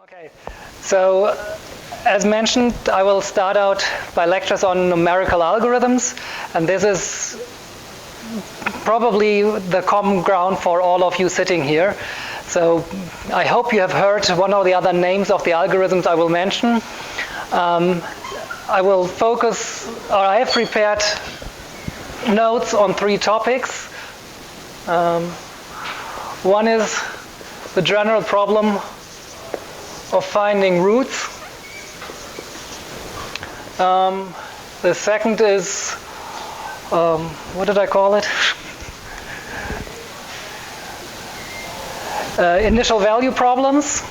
Okay, so as mentioned, I will start out by lectures on numerical algorithms, and this is probably the common ground for all of you sitting here. So I hope you have heard one or the other names of the algorithms I will mention. I will focus, or I have prepared notes on 3 topics. One is the general problem of finding roots. The second is, what did I call it? Initial value problems.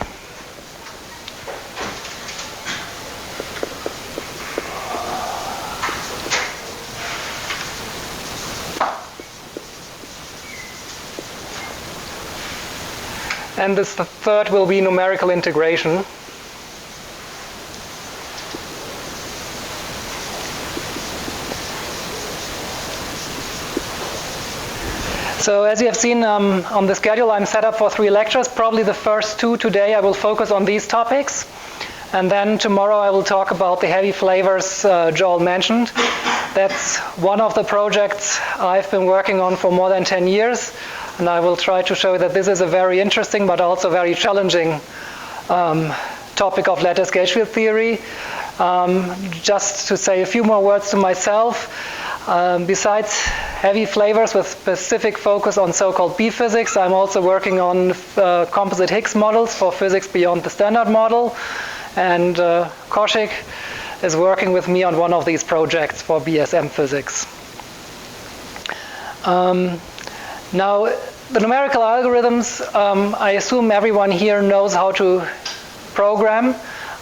And the third will be numerical integration. So as you have seen on the schedule, I'm set up for 3 lectures. Probably the first 2 today I will focus on these topics. And then tomorrow I will talk about the heavy flavors Joel mentioned. That's one of the projects I've been working on for more than 10 years. And I will try to show that this is a very interesting but also very challenging topic of lattice gauge field theory. Just to say a few more words to myself, besides heavy flavors with specific focus on so-called B-physics, I'm also working on composite Higgs models for physics beyond the standard model. And Kaushik is working with me on one of these projects for BSM physics. Now, the numerical algorithms, I assume everyone here knows how to program.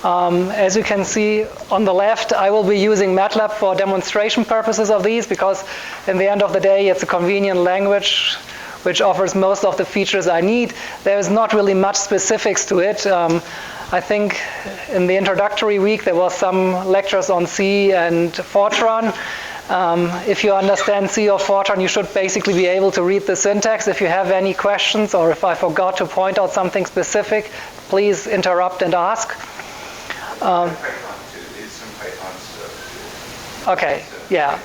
As you can see on the left, I will be using MATLAB for demonstration purposes of these because in the end of the day, it's a convenient language which offers most of the features I need. There is not really much specifics to it. I think in the introductory week, there was some lectures on C and Fortran. If you understand C or Fortran, you should basically be able to read the syntax. If you have any questions or if I forgot to point out something specific, please interrupt and ask. Okay, yeah.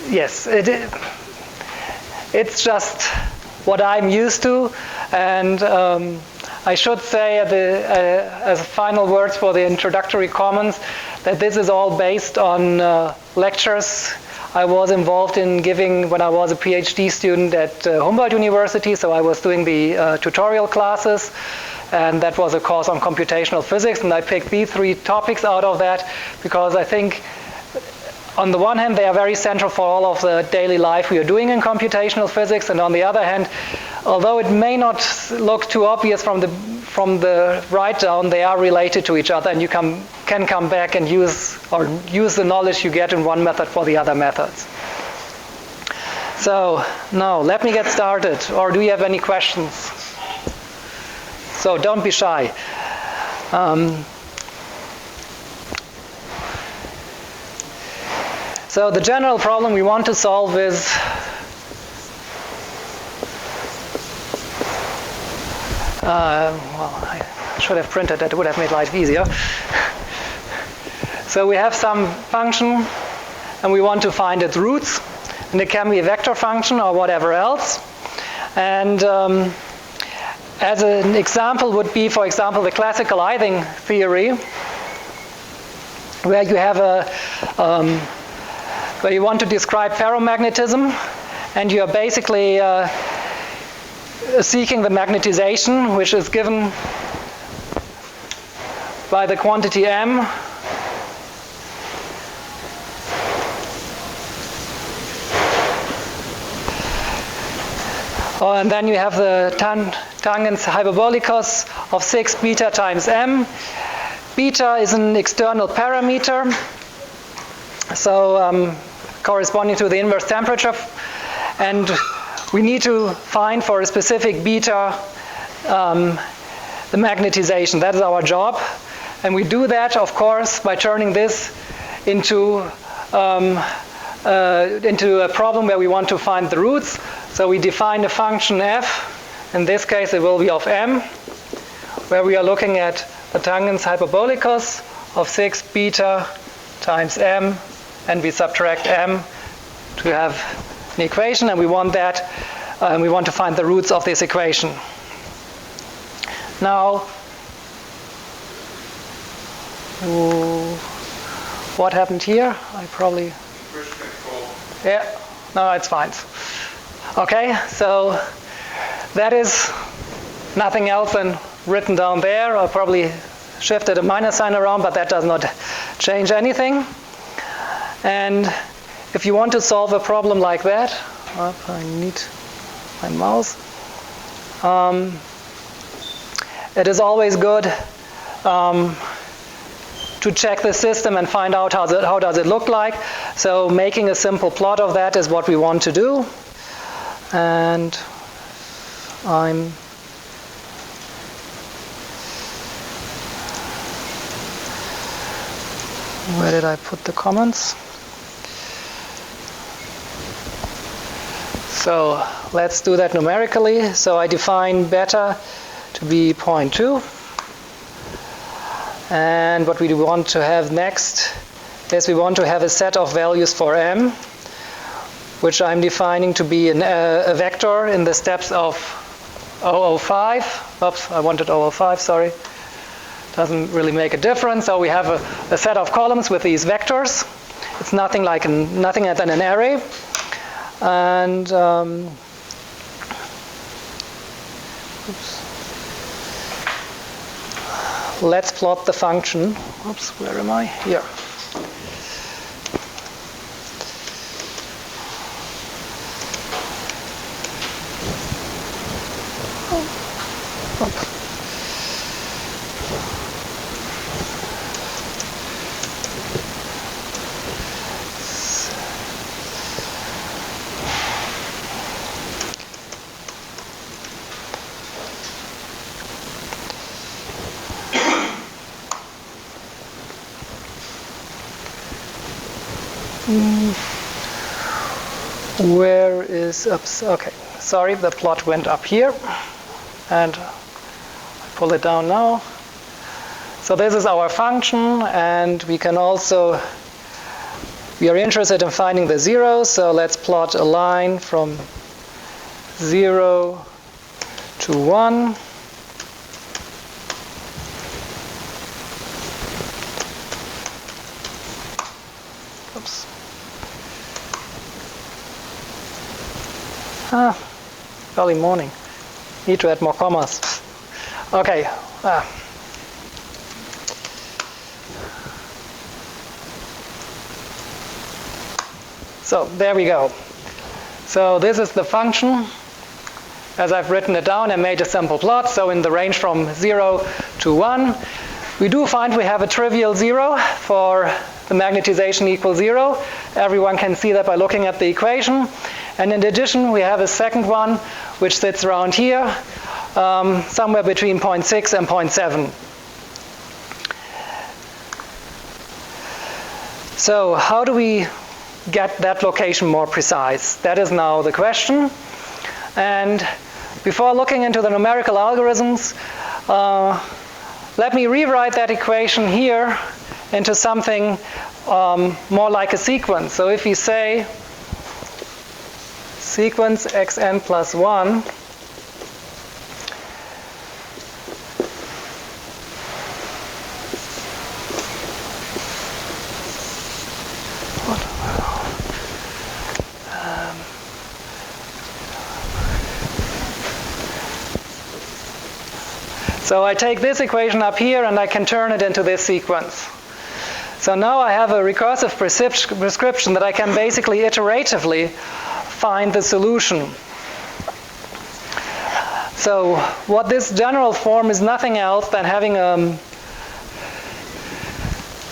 Yes, it's just what I'm used to, and I should say as final words for the introductory comments that this is all based on lectures I was involved in giving when I was a PhD student at Humboldt University, so I was doing the tutorial classes, and that was a course on computational physics, and I picked these 3 topics out of that because I think on the one hand they are very central for all of the daily life we are doing in computational physics, and on the other hand, although it may not look too obvious from the write down, they are related to each other, and you can come back and use the knowledge you get in one method for the other methods. So now let me get started. Or do you have any questions? So don't be shy. So the general problem we want to solve is well, I should have printed that, it would have made life easier. So we have some function and we want to find its roots, and it can be a vector function or whatever else. And as an example would be, for example, the classical Ising theory, where you have where you want to describe ferromagnetism, and you are basically seeking the magnetization, which is given by the quantity m. Oh, and then you have the tangents hyperbolicos of 6 beta times m. Beta is an external parameter, so corresponding to the inverse temperature, and we need to find for a specific beta the magnetization. That is our job, and we do that, of course, by turning this into a problem where we want to find the roots. So we define a function f. In this case, it will be of m, where we are looking at the tangents hyperbolicus of 6 beta times m, and we subtract m to have an equation, and we want that, we want to find the roots of this equation. Now, what happened here? I probably... Yeah, no, it's fine. Okay, so that is nothing else than written down there. I'll probably shifted a minus sign around, but that does not change anything. And if you want to solve a problem like that, I need my mouse. It is always good to check the system and find out how does it look like. So making a simple plot of that is what we want to do. And where did I put the comments? So let's do that numerically. So I define beta to be 0.2. And what we want to have next is we want to have a set of values for m, which I'm defining to be a vector in the steps of 005. Oops, I wanted 005, sorry. Doesn't really make a difference. So we have a set of columns with these vectors. It's nothing other than an array. And let's plot the function. Oops, where am I? Here. Where is ups? Okay, sorry, the plot went up here, and I pull it down now. So this is our function, and we are interested in finding the zeros, so let's plot a line from 0 to 1. Oops. Early morning. Need to add more commas. Okay. So there we go. So this is the function as I've written it down and made a simple plot. So in the range from 0 to 1, we do find we have a trivial 0 for the magnetization equals 0. Everyone can see that by looking at the equation. And in addition, we have a second one, which sits around here, somewhere between 0.6 and 0.7. So how do we get that location more precise? That is now the question. And before looking into the numerical algorithms, let me rewrite that equation here into something more like a sequence. So if we say sequence xn plus 1, so I take this equation up here and I can turn it into this sequence. So now I have a recursive prescription that I can basically iteratively find the solution. So what this general form is nothing else than having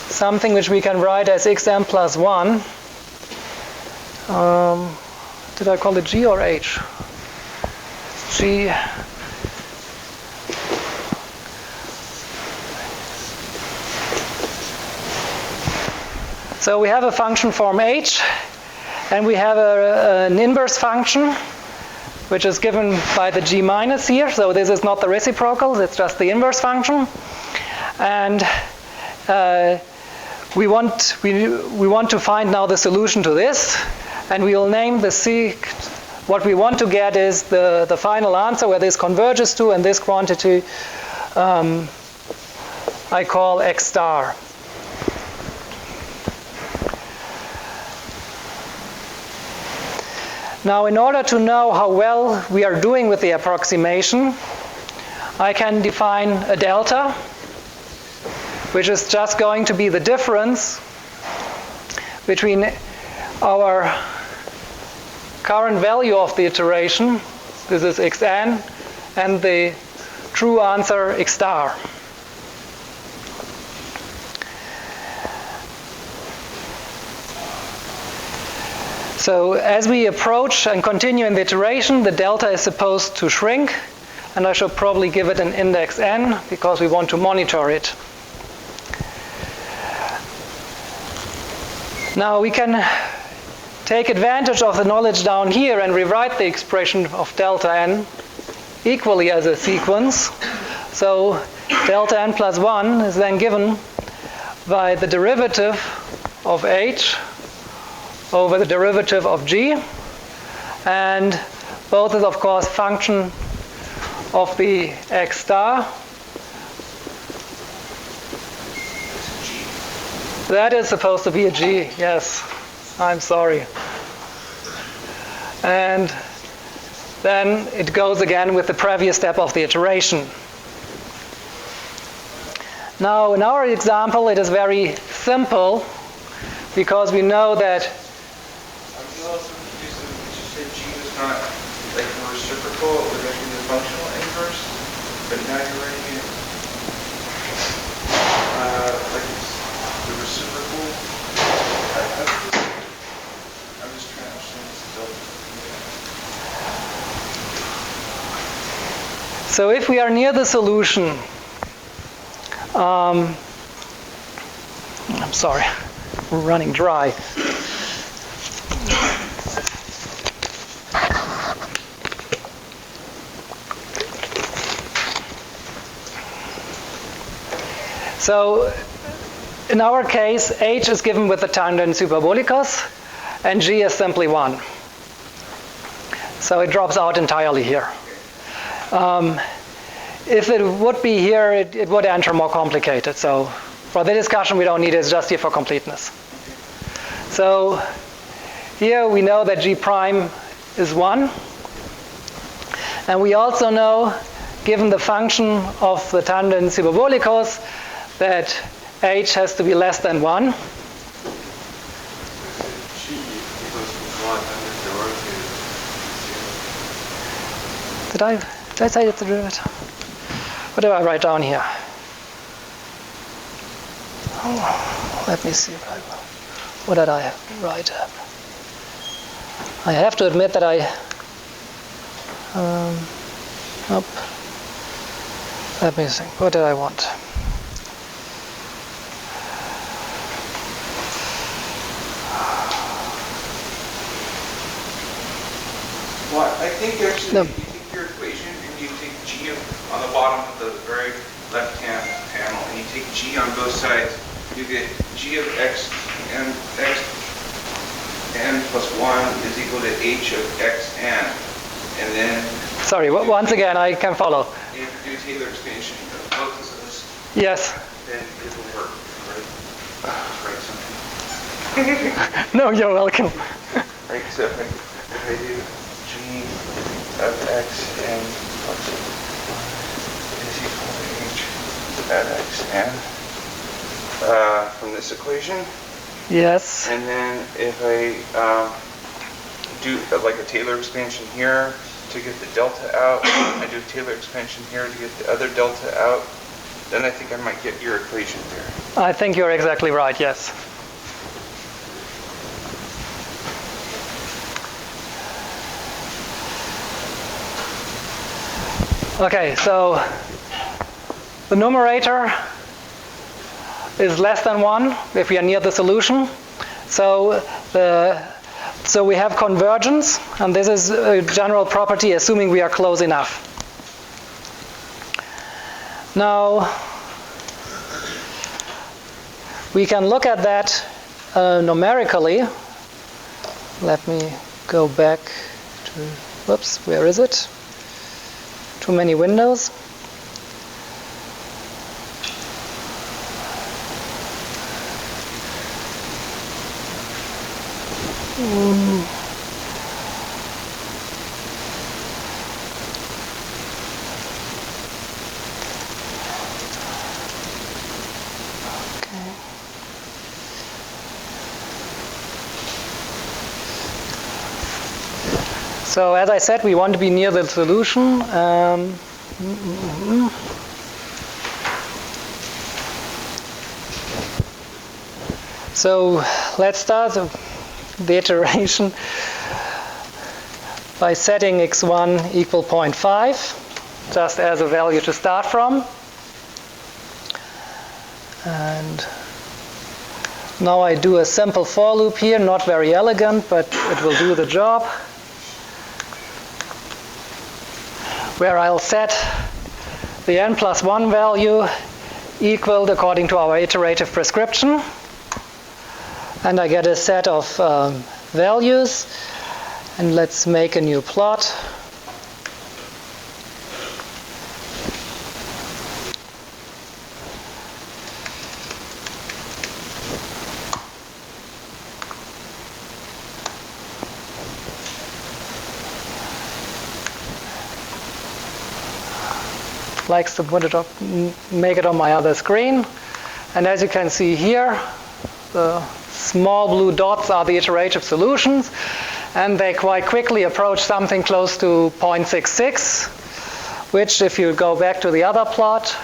something which we can write as xm plus 1. Did I call it g or h? G. So we have a function form h, and we have an inverse function which is given by the g minus here. So this is not the reciprocal, it's just the inverse function. And we want to find now the solution to this, and we will name the what we want to get is the final answer where this converges to, and this quantity I call x star. Now, in order to know how well we are doing with the approximation, I can define a delta, which is just going to be the difference between our current value of the iteration, this is xn, and the true answer x star. So as we approach and continue in the iteration, the delta is supposed to shrink, and I should probably give it an index n because we want to monitor it. Now we can take advantage of the knowledge down here and rewrite the expression of delta n equally as a sequence. So delta n plus 1 is then given by the derivative of h over the derivative of g, and both is of course function of the x star. That is supposed to be a g, yes, I'm sorry. And then it goes again with the previous step of the iteration. Now in our example it is very simple because we know that also confused when you said g was not like the reciprocal, it was actually the functional inverse, but now you're writing it like it's the reciprocal. I'm just trying to understand this delta. So if we are near the solution, I'm sorry, we're running dry. So in our case, h is given with the tangent superbolicus, and g is simply 1. So it drops out entirely here. If it would be here, it would enter more complicated. So for the discussion, we don't need it. It's just here for completeness. So here we know that g prime is 1. And we also know, given the function of the tangent superbolicus, that h has to be less than 1. Did I say it's a derivative? What do I write down here? Oh, let me see. What did I write up? I have to admit that nope. Let me think. What did I want? Well, I think actually no. You take your equation and you take g on the bottom of the very left-hand panel, and you take g on both sides. You get g of x n plus 1 is equal to h of x n, and then. Sorry, once again, I can follow. If you do Taylor expansion of both of those, yes. Then it will work, right? Write something. No, you're welcome. Right, so if I do g of x n plus 1 is equal to h of x n from this equation. Yes. And then if I do like a Taylor expansion here to get the delta out, I do Taylor expansion here to get the other delta out, then I think I might get your equation there. I think you're exactly right, yes. Okay, so the numerator is less than 1 if we are near the solution. So the So we have convergence, and this is a general property assuming we are close enough. Now, we can look at that numerically. Let me go back to, whoops, where is it? Too many windows. So as I said, we want to be near the solution. So let's start the iteration by setting x1 equal 0.5, just as a value to start from. And now I do a simple for loop here, not very elegant, but it will do the job, where I'll set the n+1 value equal according to our iterative prescription. And I get a set of values. And let's make a new plot. Likes to put it up, make it on my other screen. And as you can see here, the small blue dots are the iterative solutions, and they quite quickly approach something close to 0.66, which, if you go back to the other plot,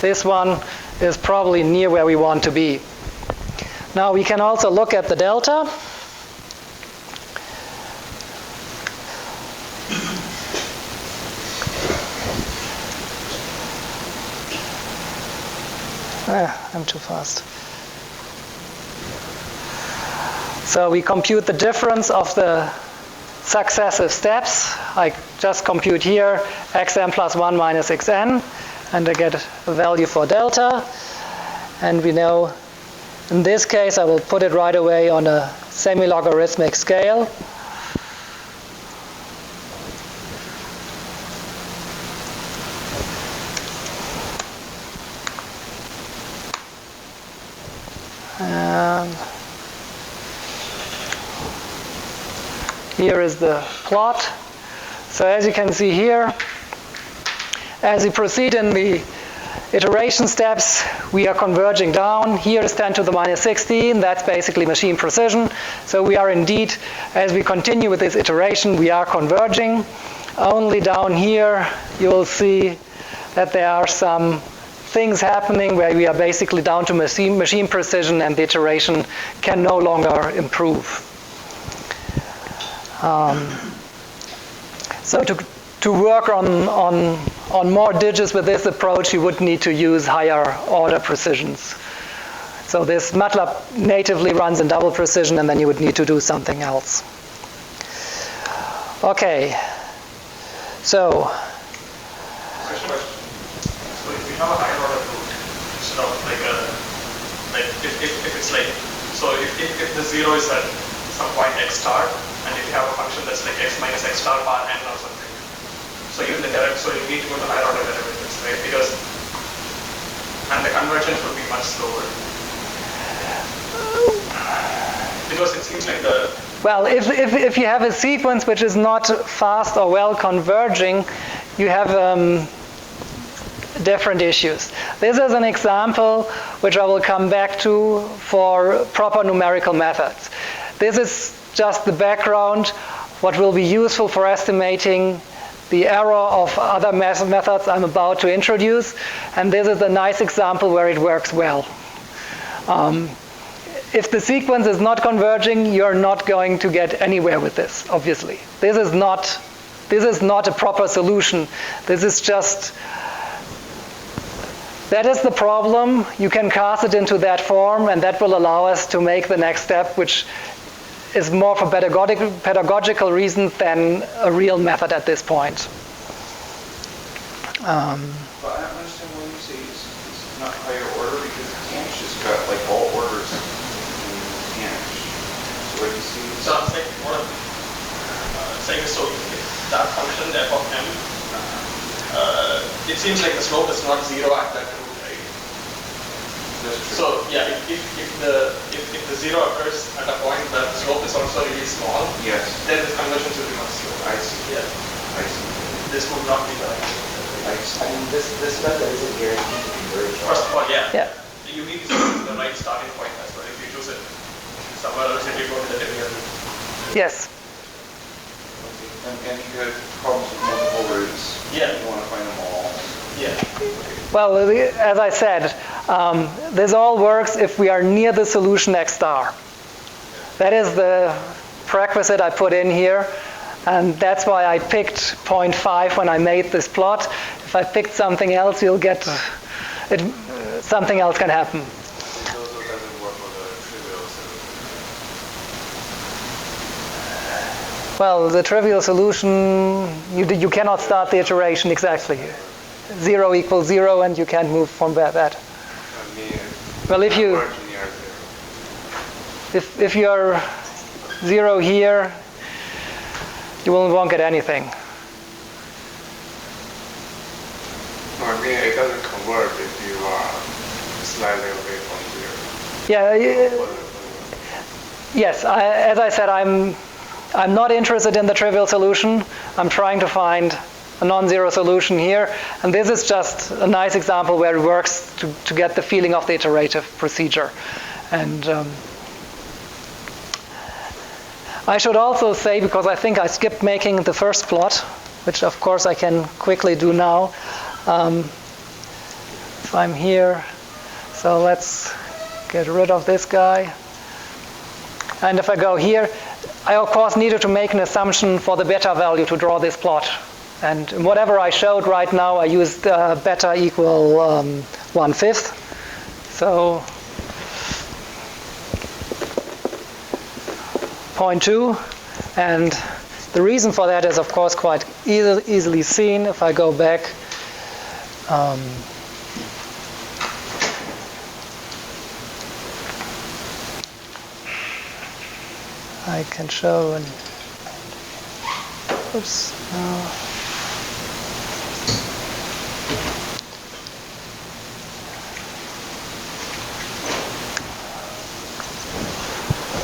this one is probably near where we want to be. Now we can also look at the delta. I'm too fast. So we compute the difference of the successive steps. I just compute here xn+1 minus xn, and I get a value for delta. And we know, in this case, I will put it right away on a semi-logarithmic scale. Here is the plot. So as you can see here, as we proceed in the iteration steps, we are converging down. Here is 10 to the minus 16. That's basically machine precision. So we are indeed, as we continue with this iteration, we are converging. Only down here, you will see that there are some things happening where we are basically down to machine precision, and the iteration can no longer improve. So to work on more digits with this approach, you would need to use higher order precisions. So this MATLAB natively runs in double precision, and then you would need to do something else. Okay. So. So if we have a higher order root, instead of like if it's like, so if the 0 is at some point x star, and if you have a function that's like x minus x star bar n or something, so you need to go to higher order derivatives, right? And the convergence would be much slower. Because it seems like the... Well, if you have a sequence which is not fast or well converging, you have different issues. This is an example which I will come back to for proper numerical methods. This is just the background, what will be useful for estimating the error of other methods I'm about to introduce, and this is a nice example where it works well. If the sequence is not converging, you're not going to get anywhere with this, obviously. This is not a proper solution. This is just, that is the problem. You can cast it into that form, and that will allow us to make the next step, which is more for pedagogical reasons than a real method at this point. But I don't understand why you say it's not higher order, because Canch just got like all orders in Canch. So what do you see? So I'm saying, what I'm saying is, so if that function, f of m, it seems like the slope is not 0 at that root, right? That's true. So yeah, if the 0 occurs at a point where the slope is also really small, Yes. then the conversions will be much slower. I see. Yeah. I see. This would not be the right. I see. I mean, this method isn't guaranteed to be very sharp. First of all, yeah. Yeah. You need to choose the right starting point as well. If you choose it somewhere else, if you go to the trivial. Yes. And you had problems with multiple roots. Yeah. You want to find them all. Yeah. Well, as I said, this all works if we are near the solution x star. That is the prerequisite I put in here, and that's why I picked 0.5 when I made this plot. If I picked something else, you'll get it. Something else can happen. It also doesn't work with a trivial solution. Well, the trivial solution, you cannot start the iteration exactly. 0 equals 0, and you can't move from that. I mean, Well, if you if you're 0 here, you won't get anything. No, I mean, it doesn't convert if you are slightly away from Yeah. Yes. As I said, I'm not interested in the trivial solution. I'm trying to find a non-zero solution here, and this is just a nice example where it works to get the feeling of the iterative procedure. And I should also say, because I think I skipped making the first plot, which of course I can quickly do now. If I'm here, so let's get rid of this guy. And if I go here, I of course needed to make an assumption for the beta value to draw this plot. And whatever I showed right now, I used beta equal 1/5. So 0.2. And the reason for that is, of course, quite easily seen. If I go back, I can show an, oops, no.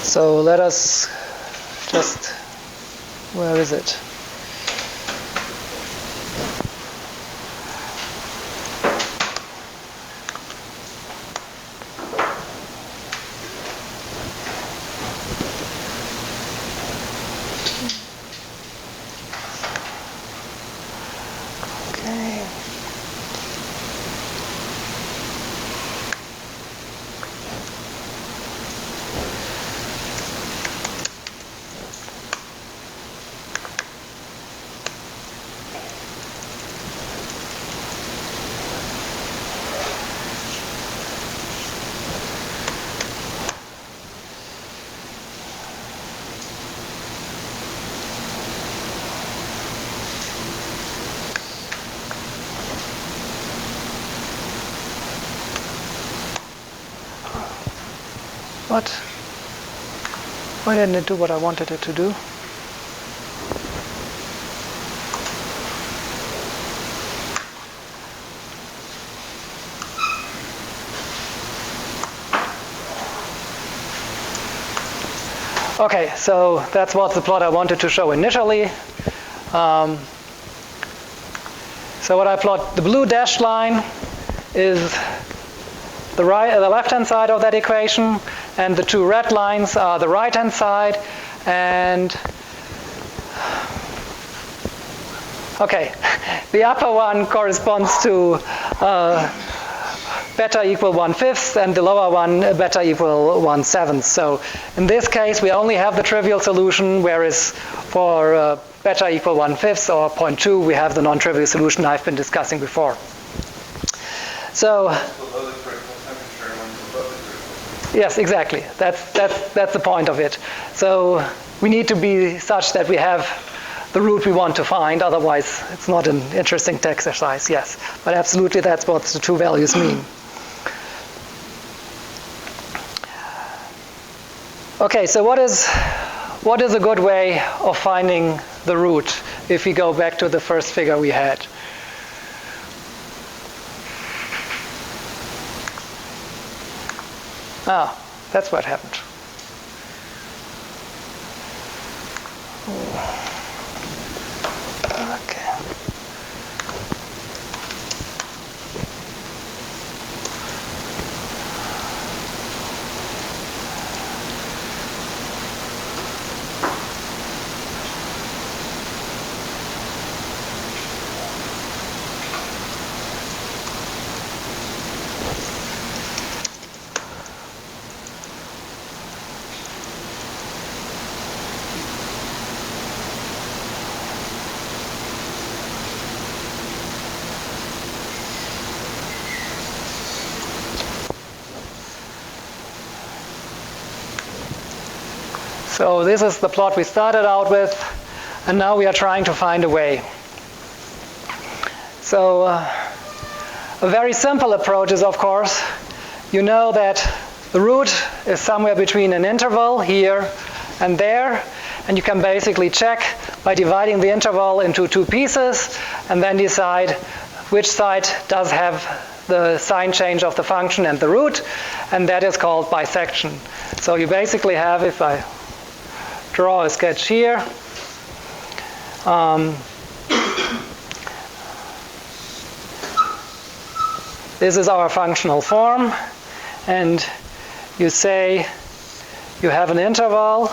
So let us just, where is it? Okay. What? Why didn't it do what I wanted it to do? Okay, so that's what the plot I wanted to show initially. So what I plot, the blue dashed line is the left-hand side of that equation, and the two red lines are the right-hand side. And okay, the upper one corresponds to beta equal 1/5, and the lower one beta equal 1/7. So in this case, we only have the trivial solution, whereas for beta equal 1/5 or 0.2, we have the non-trivial solution I've been discussing before. So Below the critical temperature and one's above the critical. yes, exactly. That's the point of it. So we need to be such that we have the root we want to find, otherwise it's not an interesting exercise, yes. But absolutely that's what the two values mean. Okay, so what is a good way of finding the root if we go back to the first figure we had? Ah, that's what happened. Okay. So this is the plot we started out with, and now we are trying to find a way. So a very simple approach is, of course, you know that the root is somewhere between an interval here and there, and you can basically check by dividing the interval into two pieces and then decide which side does have the sign change of the function and the root, and that is called bisection. So you basically have, if I draw a sketch here, this is our functional form, and you say you have an interval,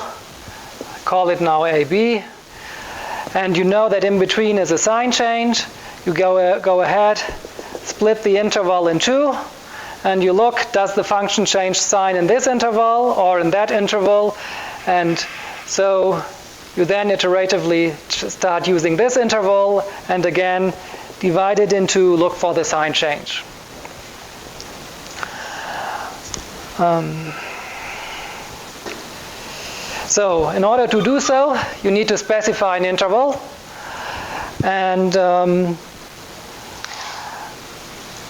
call it now AB, and you know that in between is a sign change. You go ahead, split the interval in two, and you look, does the function change sign in this interval or in that interval? And so you then iteratively start using this interval and again divide it into look for the sign change. So in order to do so, you need to specify an interval, and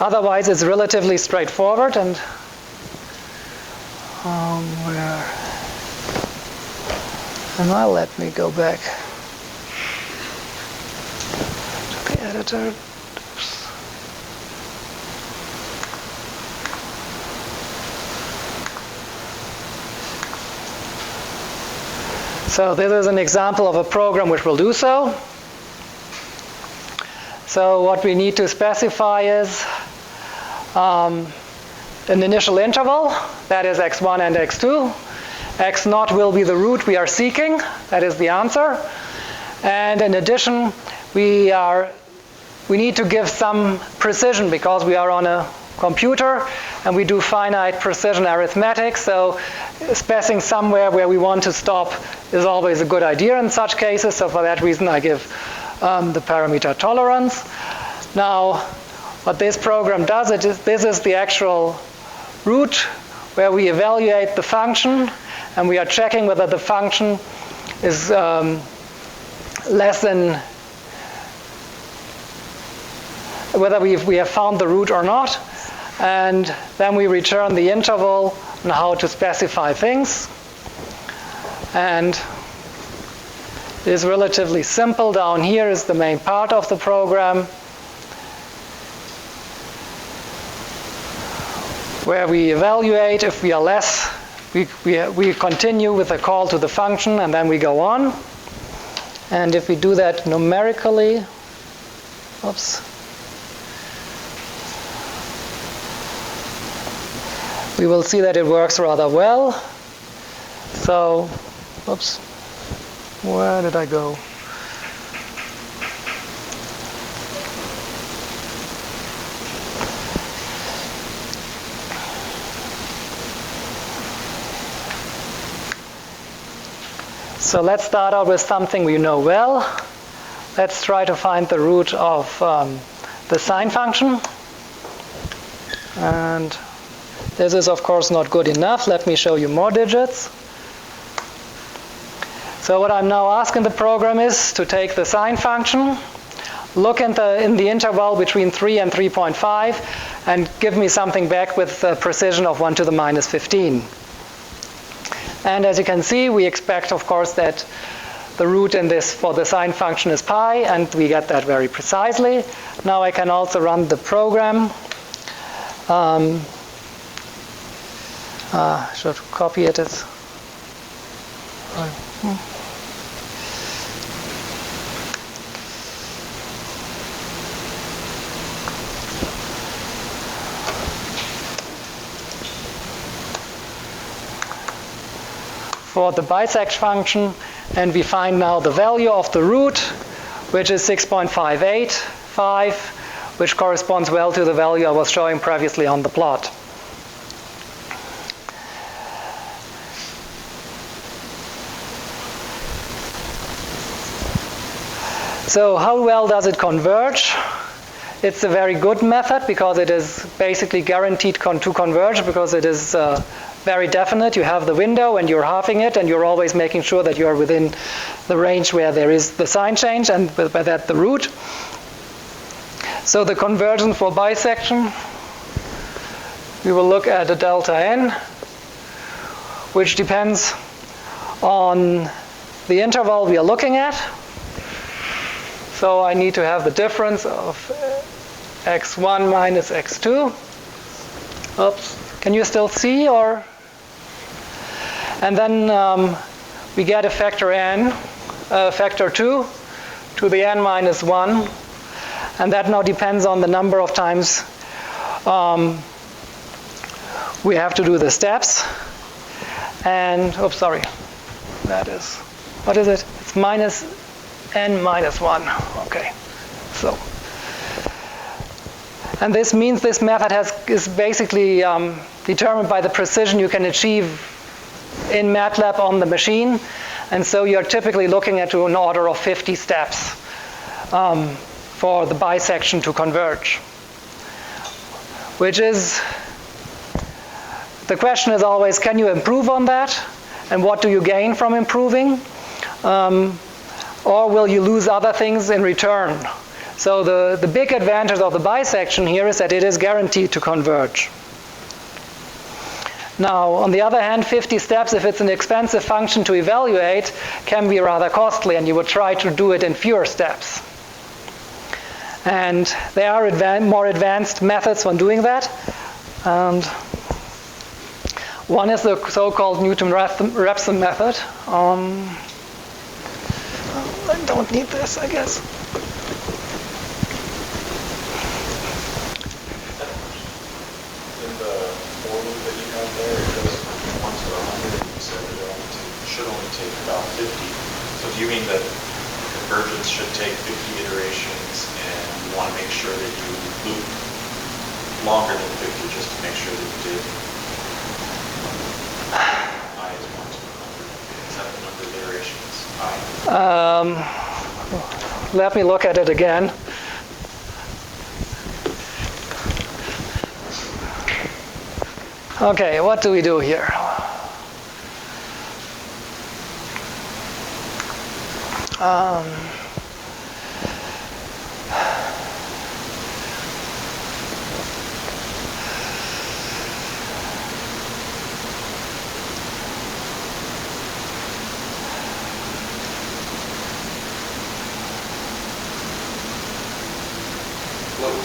otherwise it's relatively straightforward. And now let me go back to the editor. So this is an example of a program which will do so. So what we need to specify is an initial interval, that is x1 and x2. x0 will be the root we are seeking, that is the answer. And in addition, we need to give some precision because we are on a computer and we do finite precision arithmetic, so specifying somewhere where we want to stop is always a good idea in such cases. So for that reason I give the parameter tolerance. Now what this program does, this is the actual root where we evaluate the function and we are checking whether the function is less than, whether we have found the root or not. And then we return the interval and how to specify things. And it is relatively simple. Down here is the main part of the program, where we evaluate. If we are less, we continue with a call to the function and then we go on. And if we do that numerically, we will see that it works rather well. So, where did I go? So let's start out with something we know well. Let's try to find the root of the sine function. And this is, of course, not good enough. Let me show you more digits. So what I'm now asking the program is to take the sine function, look in the interval between 3 and 3.5, and give me something back with a precision of 1 to the minus 15. And as you can see, we expect, of course, that the root in this for the sine function is pi, and we get that very precisely. Now I can also run the program. Should copy it. For the bisection function, and we find now the value of the root, which is 6.585, which corresponds well to the value I was showing previously on the plot. So how well does it converge? It's a very good method because it is basically guaranteed to converge, because it is very definite. You have the window and you're halving it, and you're always making sure that you're within the range where there is the sign change, and by that the root. So the conversion for bisection, we will look at a delta n, which depends on the interval we are looking at. So I need to have the difference of x1 minus x2. Oops. Can you still see? Or? And then we get a factor n, factor 2 to the n minus 1. And that now depends on the number of times we have to do the steps. And, oops, sorry. That is, what is it? It's minus n minus 1. Okay. So. And this means this method is basically determined by the precision you can achieve in MATLAB on the machine. And so you're typically looking at an order of 50 steps for the bisection to converge. Which is, the question is always, can you improve on that? And what do you gain from improving? Or will you lose other things in return? So the big advantage of the bisection here is that it is guaranteed to converge. Now, on the other hand, 50 steps, if it's an expensive function to evaluate, can be rather costly, and you would try to do it in fewer steps. And there are more advanced methods for doing that. And one is the so-called Newton-Raphson method. I don't need this, I guess. In the for loop that you have there, it goes from 1 to 100, and you said that it should only take about 50. So do you mean that convergence should take 50 iterations, and you want to make sure that you loop longer than 50 just to make sure that you did I is 1 to 100? Is that the number of iterations? Let me look at it again. Okay, what do we do here?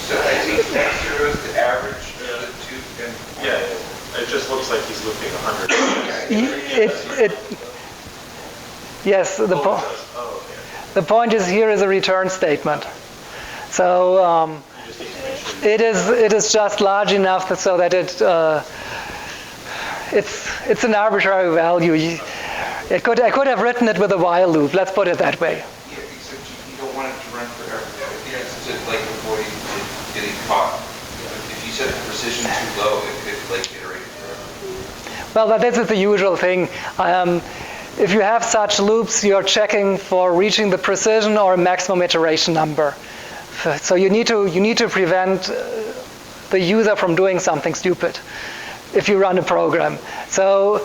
So I think x0 is the average of the two. Yeah, it just looks like he's looping 100. Yes, the point is here is a return statement. So it is just large enough so that it's an arbitrary value. I could have written it with a while loop. Let's put it that way. Yeah, except you don't want it to run forever. Yeah, it's just like avoid getting caught. If you set the precision too low, it could like iterate forever. Well, this is the usual thing. If you have such loops, you're checking for reaching the precision or a maximum iteration number. So you need to prevent the user from doing something stupid if you run a program. So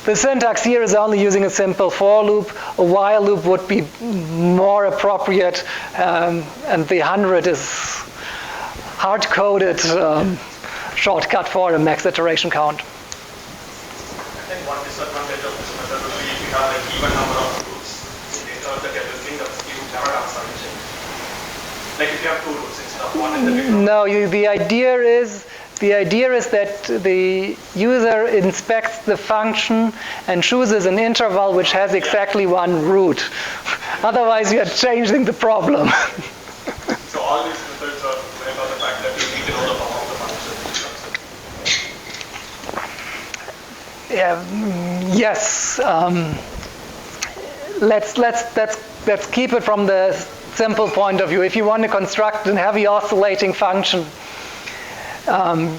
the syntax here is only using a simple for loop. A while loop would be more appropriate, and the 100 is hard-coded shortcut for a max iteration count. I think one disadvantage of this method would be if you have like even number of roots in the everything that you never have something. Like if you have 2 roots instead of 1 in the big root. No, the idea is that the user inspects the function and chooses an interval which has exactly 1 root. Otherwise, you are changing the problem. So all these methods are based on the fact that you need to know the form of the function. Yeah, yes. Let's keep it from the simple point of view. If you want to construct a heavy oscillating function,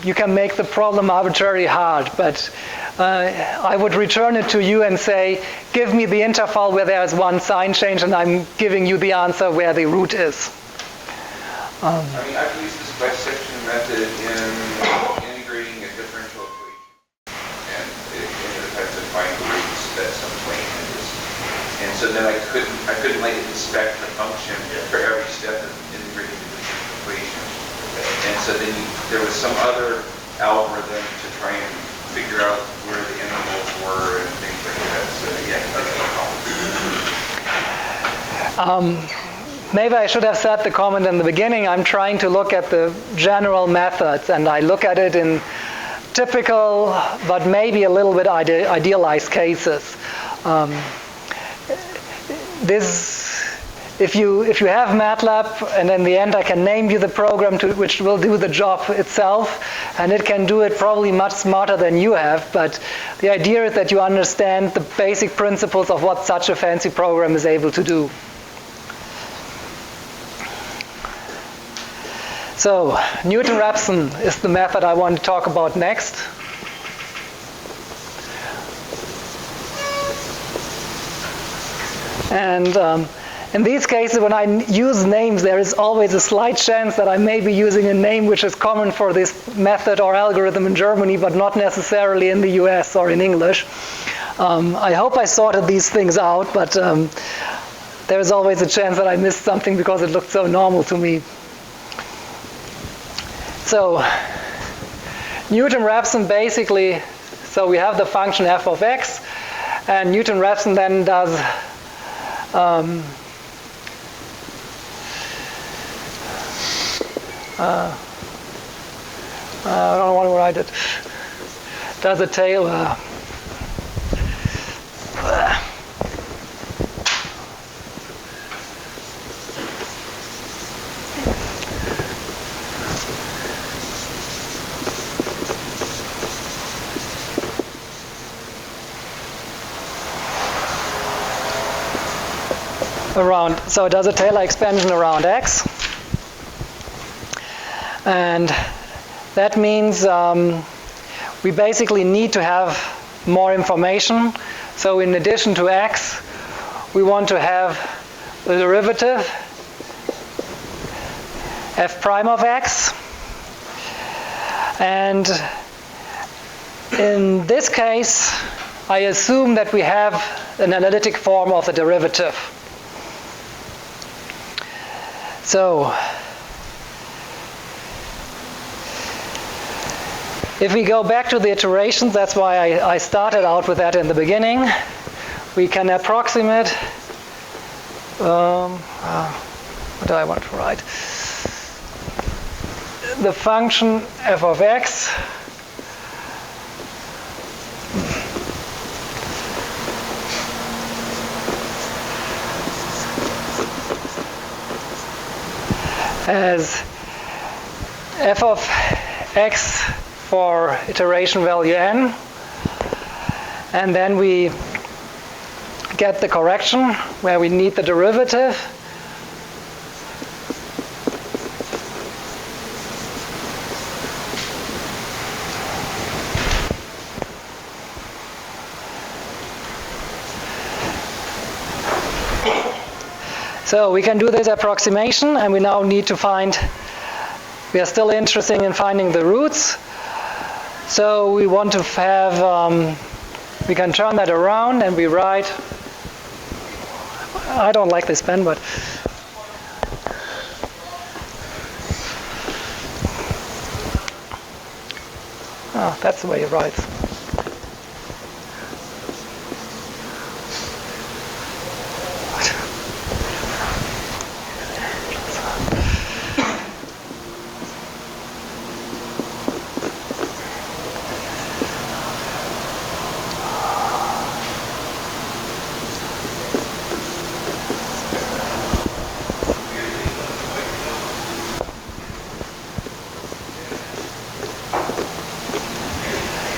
you can make the problem arbitrarily hard, but I would return it to you and say, give me the interval where there is 1 sign change, and I'm giving you the answer where the root is. I mean, I've used this bisection method in integrating a differential equation, and it has to find roots that some plane is. And so then I couldn't like inspect the function for every step of integrating the differential equation. And so then there was some other algorithm to try and figure out where the intervals were and things like that. So yeah, that's complicated. Maybe I should have said the comment in the beginning. I'm trying to look at the general methods, and I look at it in typical, but maybe a little bit idealized cases. If you have MATLAB, and in the end I can name you the program which will do the job itself, and it can do it probably much smarter than you have, but the idea is that you understand the basic principles of what such a fancy program is able to do. So, Newton-Raphson is the method I want to talk about next. And in these cases, when I use names, there is always a slight chance that I may be using a name which is common for this method or algorithm in Germany, but not necessarily in the US or in English. I hope I sorted these things out, but there is always a chance that I missed something because it looked so normal to me. So, Newton-Raphson basically, so we have the function f of x, and Newton-Raphson then does I don't want to write it. Does a tail. So it does a Taylor expansion around x, and that means we basically need to have more information. So in addition to x, we want to have the derivative f prime of x, and in this case I assume that we have an analytic form of the derivative. So, if we go back to the iterations, that's why I started out with that in the beginning, we can approximate, what do I want to write? The function f of x as f of x for iteration value n, and then we get the correction where we need the derivative. So we can do this approximation, and we now need to find we are still interested in finding the roots. So we want to have, we can turn that around and we write, I don't like this pen, but that's the way it writes.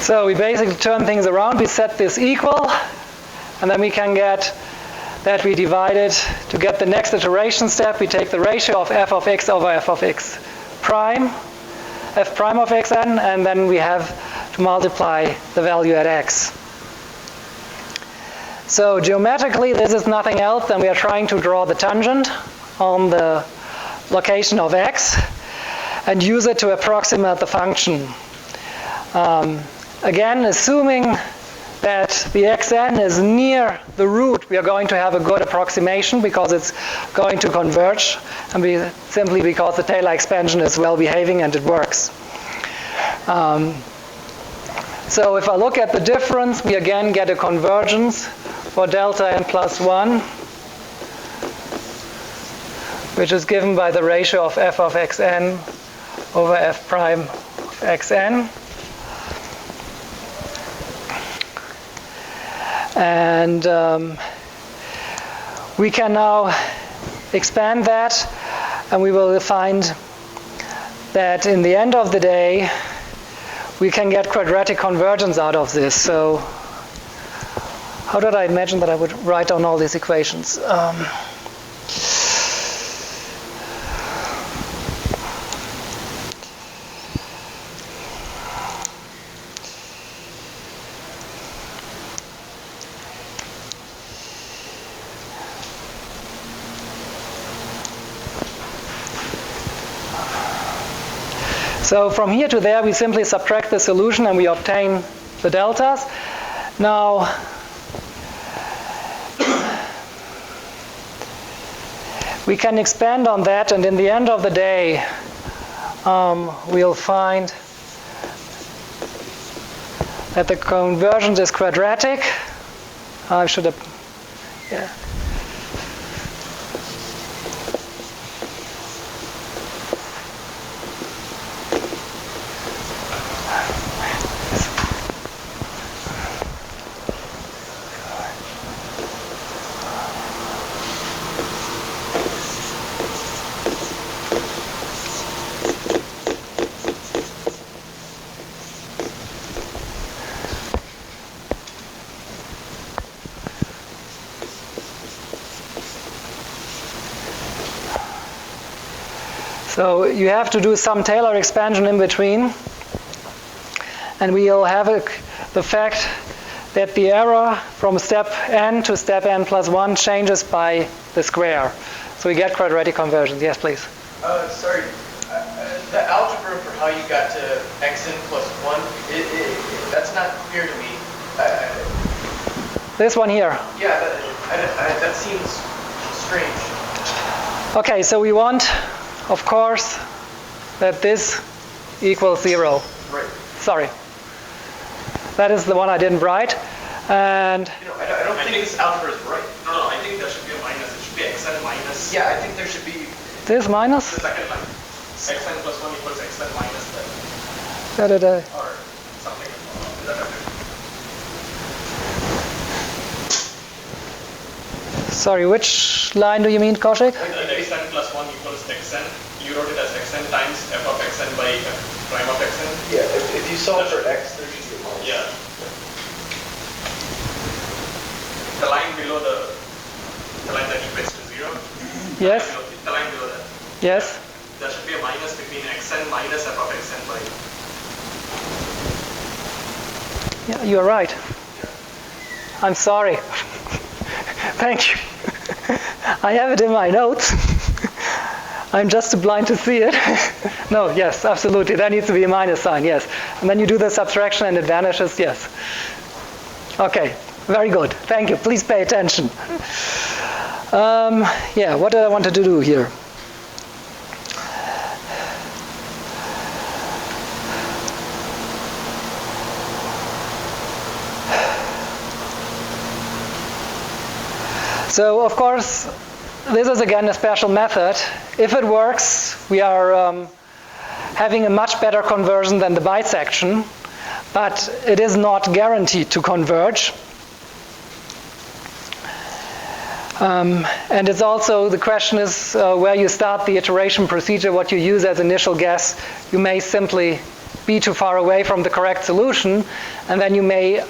So we basically turn things around, we set this equal, and then we can get that we divide it. To get the next iteration step, we take the ratio of f of x over f of x prime, f prime of xn, and then we have to multiply the value at x. So geometrically, this is nothing else than we are trying to draw the tangent on the location of x and use it to approximate the function. Again, assuming that the xn is near the root, we are going to have a good approximation because it's going to converge, and simply because the Taylor expansion is well behaving and it works. So if I look at the difference, we again get a convergence for delta n plus 1, which is given by the ratio of f of xn over f prime of xn. And we can now expand that, and we will find that in the end of the day, we can get quadratic convergence out of this. So how did I imagine that I would write down all these equations? So from here to there, we simply subtract the solution and we obtain the deltas. Now, we can expand on that, and in the end of the day, we'll find that the convergence is quadratic. I should have, yeah. So you have to do some Taylor expansion in between, and we'll have the fact that the error from step n to step n plus 1 changes by the square. So we get quadratic conversions. Yes, please. Sorry, the algebra for how you got to xn plus 1, that's not clear to me. This one here. Yeah, that seems strange. Okay, so we want, of course, that this equals 0. Right. Sorry. That is the one I didn't write. And I don't think this algebra is right. No, I think there should be a minus. It should be xn minus. Yeah, I think there should be. this minus? The second line. xn plus 1 equals xn minus that. Da-da-da. Or something. Is that okay? Sorry, which line do you mean, Kaushik? xn plus 1 equals xn. You wrote it as xn times f of xn by f prime of xn. Yeah, if you solve for x, there should be a minus. Yeah. The line below the line that equates to 0. Yes. The line below that. Yes. There should be a minus between xn minus f of xn by. Yeah, you're right. I'm sorry. Thank you. I have it in my notes. I'm just too blind to see it. No, yes, absolutely. There needs to be a minus sign, yes. And then you do the subtraction and it vanishes, yes. Okay, very good. Thank you. Please pay attention. Yeah, what did I want to do here? So, of course, this is again a special method. If it works, we are having a much better conversion than the bisection, but it is not guaranteed to converge. And it's also, the question is where you start the iteration procedure, what you use as initial guess. You may simply be too far away from the correct solution, and then you may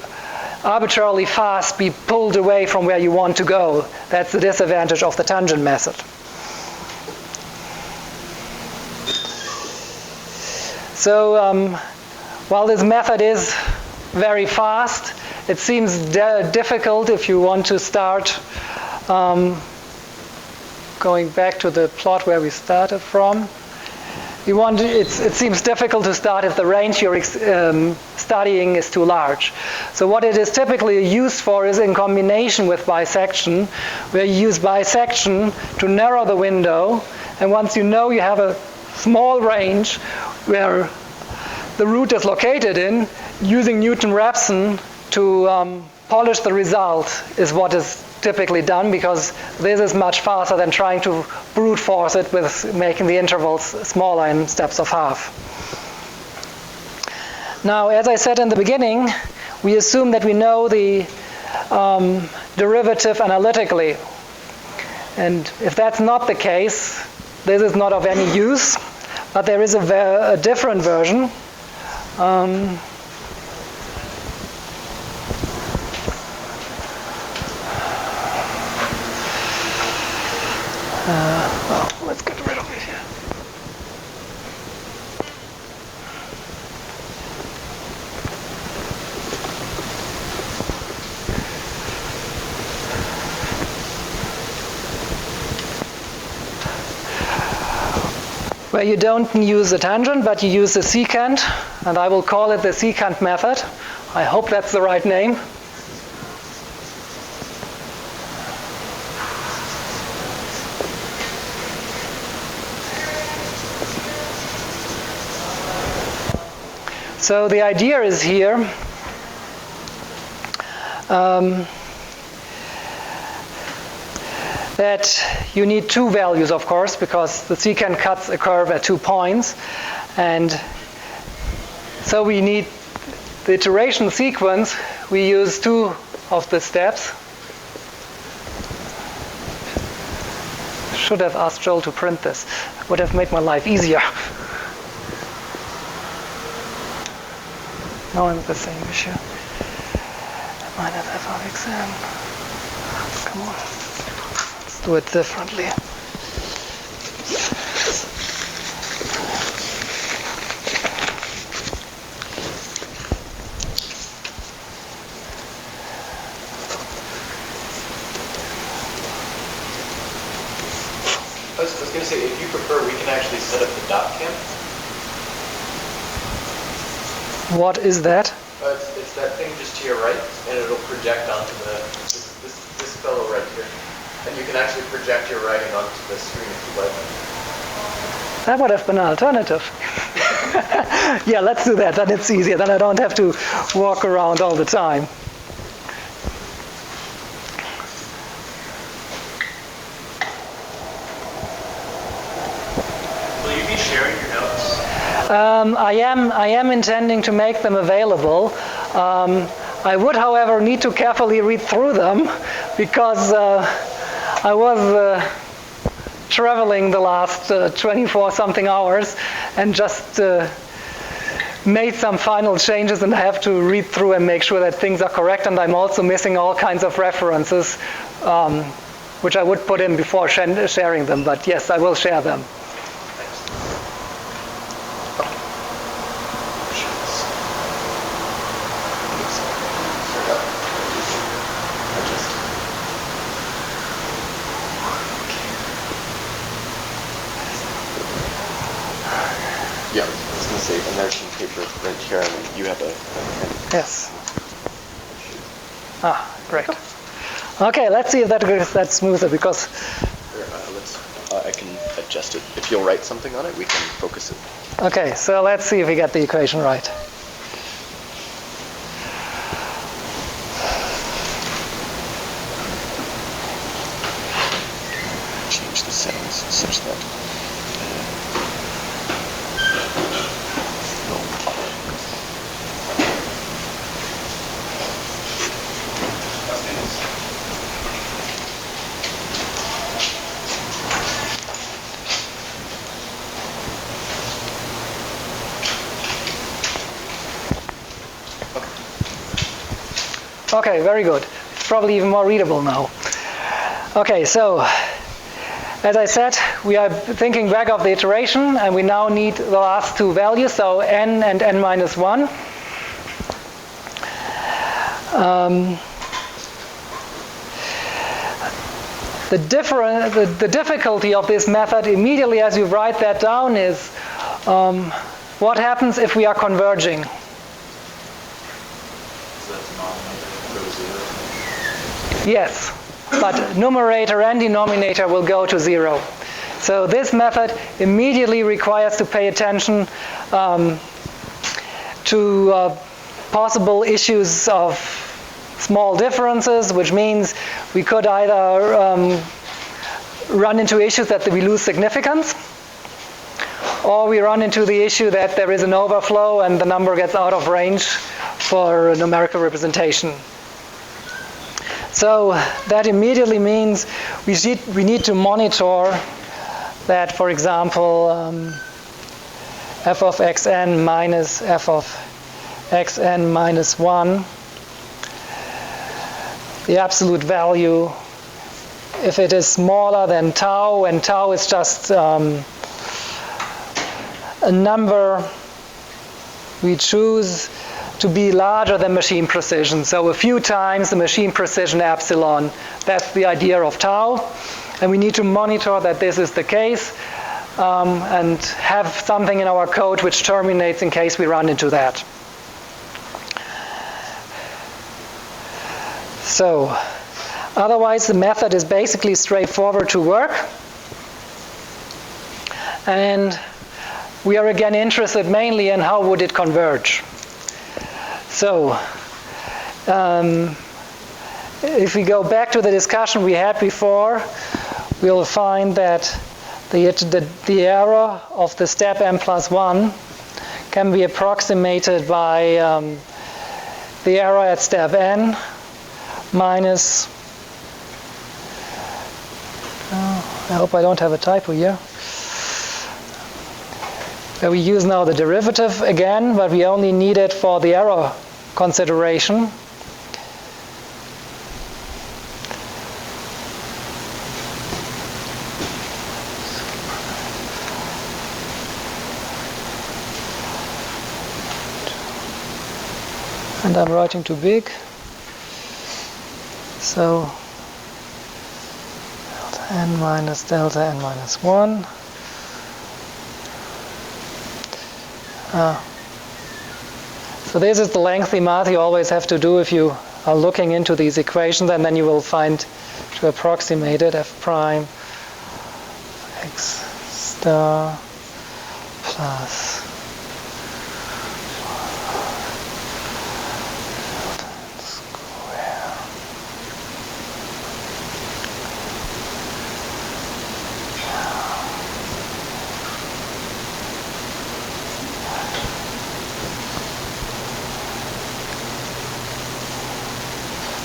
arbitrarily fast be pulled away from where you want to go. That's the disadvantage of the tangent method. So while this method is very fast, it seems difficult if you want to start going back to the plot where we started from. It seems difficult to start if the range you're studying is too large. So what it is typically used for is in combination with bisection, where you use bisection to narrow the window, and once you know you have a small range where the root is located in, using Newton-Raphson to polish the result is what is typically done, because this is much faster than trying to brute force it with making the intervals smaller in steps of half. Now, as I said in the beginning, we assume that we know the derivative analytically. And if that's not the case, this is not of any use, but there is a different version. Well, let's get rid of it here. Where you don't use the tangent, but you use the secant, and I will call it the secant method. I hope that's the right name. So the idea is here that you need two values, of course, because the secant cuts a curve at 2 points. And so we need the iteration sequence. We use two of the steps. Should have asked Joel to print this. Would have made my life easier. Now I'm at the same issue. Minus f of xn. Come on. Let's do it differently. I was going to say, if you prefer, we can actually set up the dot cam. What is that? It's that thing just to your right, and it'll project onto this fellow right here. And you can actually project your writing onto the screen if you like. That would have been an alternative. Yeah, let's do that. Then it's easier. Then I don't have to walk around all the time. Will you be sharing your notes? I am intending to make them available. I would, however, need to carefully read through them, because I was traveling the last 24-something hours and just made some final changes, and I have to read through and make sure that things are correct. And I'm also missing all kinds of references, which I would put in before sharing them. But yes, I will share them. margin paper right here, and you have a pen. Yes. Great. Okay, let's see if that's smoother, because I can adjust it. If you'll write something on it, we can focus it. okay, so let's see if we get the equation right. Change the settings such that Okay, very good. It's probably even more readable now. Okay, so as I said, we are thinking back of the iteration, and we now need the last two values, so n and n minus 1. The difficulty of this method immediately as you write that down is what happens if we are converging? Yes, but numerator and denominator will go to 0. So this method immediately requires to pay attention to possible issues of small differences, which means we could either run into issues that we lose significance, or we run into the issue that there is an overflow and the number gets out of range for a numerical representation. So that immediately means we need to monitor that, for example, f of xn minus f of xn minus 1, the absolute value, if it is smaller than tau, and tau is just a number we choose to be larger than machine precision. So a few times the machine precision epsilon. That's the idea of tau. And we need to monitor that this is the case and have something in our code which terminates in case we run into that. So otherwise the method is basically straightforward to work. And we are again interested mainly in how would it converge. So, if we go back to the discussion we had before, we'll find that the error of the step n plus 1 can be approximated by the error at step n minus, I hope I don't have a typo here. We use now the derivative again, but we only need it for the error consideration. And I'm writing too big. So delta n minus 1. So this is the lengthy math you always have to do if you are looking into these equations, and then you will find to approximate it f prime x star plus square.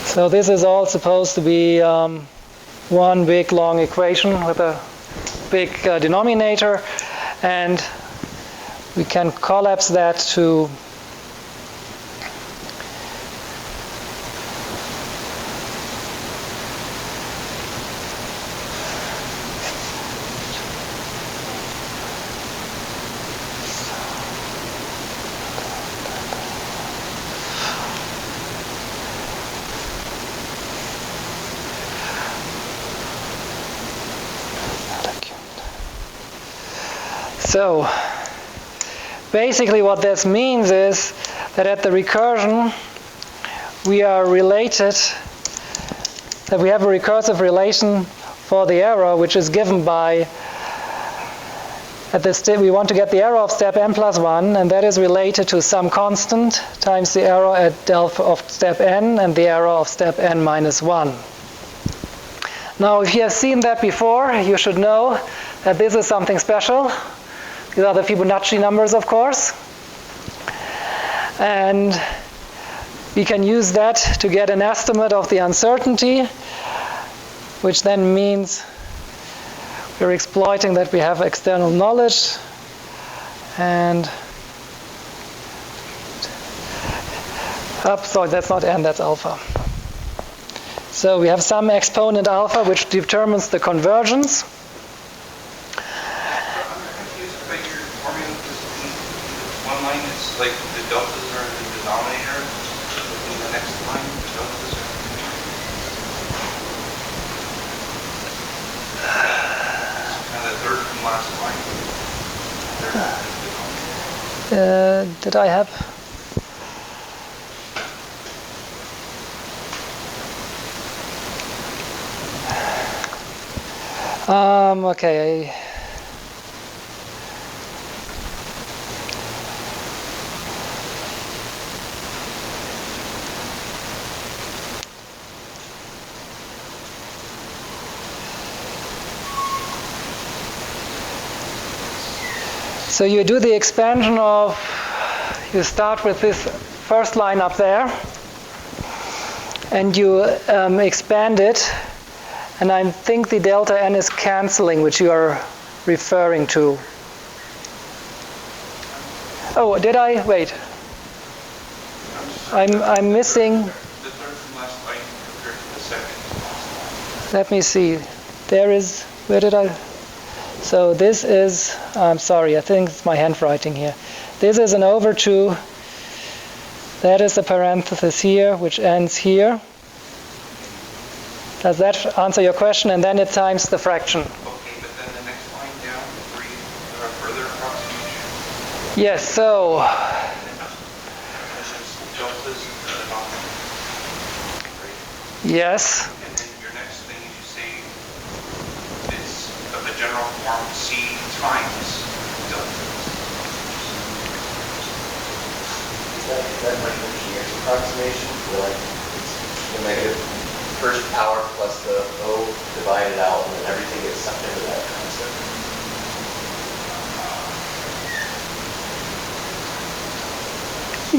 So this is all supposed to be one big long equation with a big denominator, and we can collapse that to basically what this means is that at the recursion we are related, that we have a recursive relation for the error, which is given by, at this step we want to get the error of step n plus 1, and that is related to some constant times the error at delta of step n and the error of step n minus 1. Now, if you have seen that before, you should know that this is something special. These are the Fibonacci numbers, of course. And we can use that to get an estimate of the uncertainty, which then means we're exploiting that we have external knowledge. And sorry, that's not n, that's alpha. So we have some exponent alpha which determines the convergence. I'm confused about your formula, because one line is like the deltas are in the denominator, and the next line the deltas are kind of the third from last line. Did I have? Okay. So you do the expansion of, you start with this first line up there, and you expand it. And I think the delta n is canceling, which you are referring to. Oh, did I? Wait. I'm missing. The third from last line compared to the second. Let me see. There is, where did I? So this is, I'm sorry, I think it's my handwriting here. This is an over 2. That is a parenthesis here, which ends here. Does that answer your question? And then it times the fraction. Okay, but then the next line down, further approximation. Yes, so Deltas in the denominator. Right? yes. And then your next thing you say is of the general form C times delta. Is that like the Pierce approximation? Where like it's the negative first power plus the O divided out, and then everything gets sucked into that concept.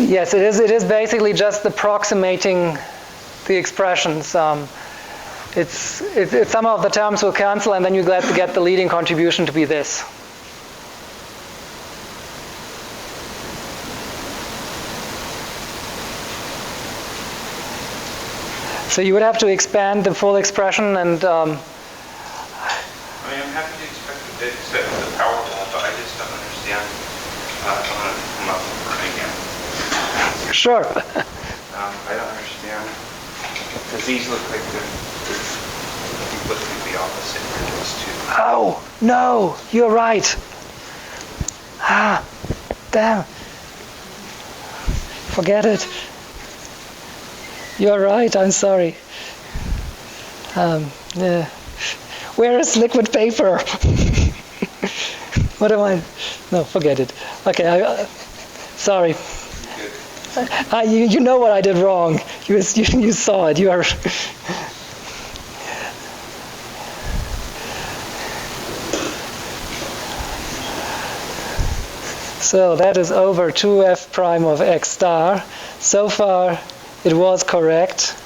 Yes, it is. It is basically just approximating the expressions. It's some of the terms will cancel, and then you get the leading contribution to be this. So you would have to expand the full expression, and I mean, I'm happy to accept the power law, but I just don't understand. I'm going to come up with Runge again. sure. I don't understand, because these look like they're completely the opposite of those two. Oh no, you're right. Ah, damn. Forget it. You're right, I'm sorry. Yeah. Where is liquid paper? What am I? No, forget it. Okay, sorry. You know what I did wrong. You saw it. You are. So that is over 2f prime of x star. So far, it was correct.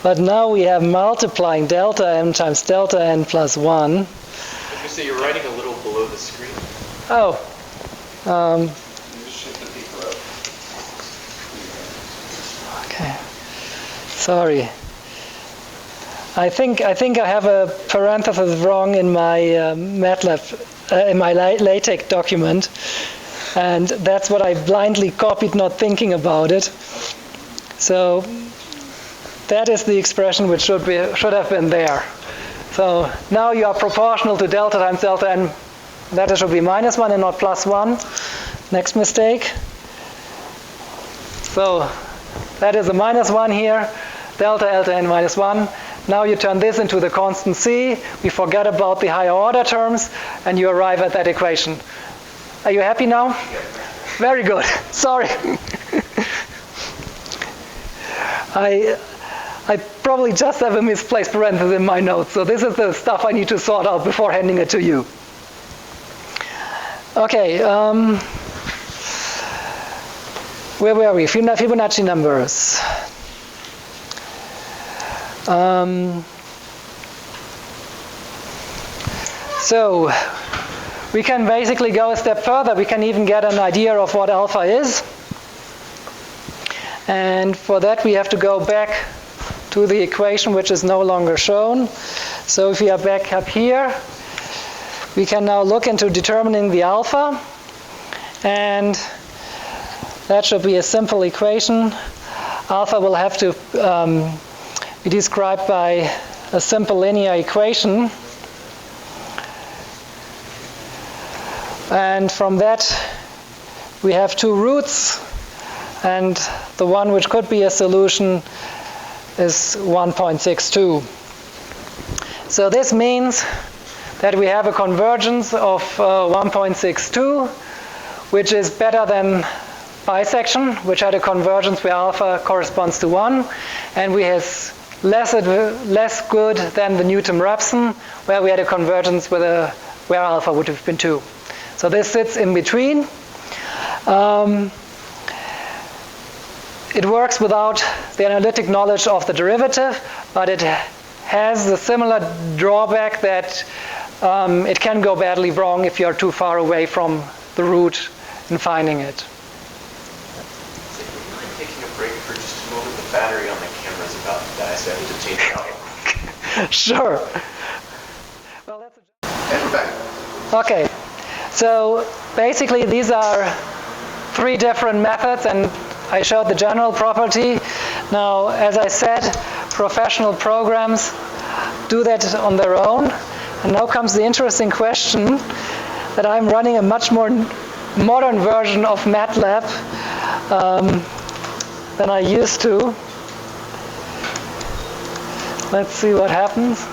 But now we have multiplying delta m times delta n plus 1. You say you're writing a little below the screen. Oh. Okay. Sorry. I think I have a parenthesis wrong in my MATLAB, in my LaTeX document, and that's what I blindly copied, not thinking about it. So that is the expression which should have been there. So now you are proportional to delta times delta n. That should be minus 1 and not plus 1. Next mistake. So that is a -1 here, delta LN minus 1. Now you turn this into the constant c. We forget about the higher order terms, and you arrive at that equation. Are you happy now? Very good. Sorry. I probably just have a misplaced parenthesis in my notes, so this is the stuff I need to sort out before handing it to you. Okay, where were we? Fibonacci numbers. So we can basically go a step further. We can even get an idea of what alpha is. And for that we have to go back to the equation which is no longer shown. So if we are back up here, we can now look into determining the alpha. And that should be a simple equation. Alpha will have to be described by a simple linear equation. And from that, we have two roots, and the one which could be a solution is 1.62. So this means that we have a convergence of 1.62, which is better than bisection, which had a convergence where alpha corresponds to 1, and we have less good than the Newton-Raphson, where we had a convergence where alpha would have been 2. So this sits in between. It works without the analytic knowledge of the derivative, but it has the similar drawback that it can go badly wrong if you're too far away from the root in finding it. Would you mind taking a break for just a moment? The battery on the camera is about to die, so I need to change it out. Sure. Well, that's And we're back. okay. So basically these are 3 different methods, and I showed the general property. Now, as I said, professional programs do that on their own. And now comes the interesting question that I'm running a much more modern version of MATLAB than I used to. Let's see what happens.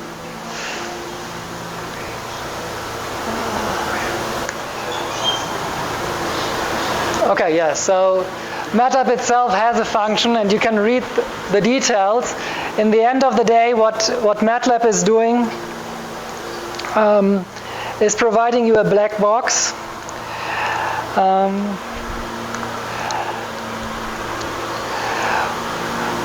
Okay, yeah, so MATLAB itself has a function, and you can read the details. In the end of the day, what MATLAB is doing is providing you a black box.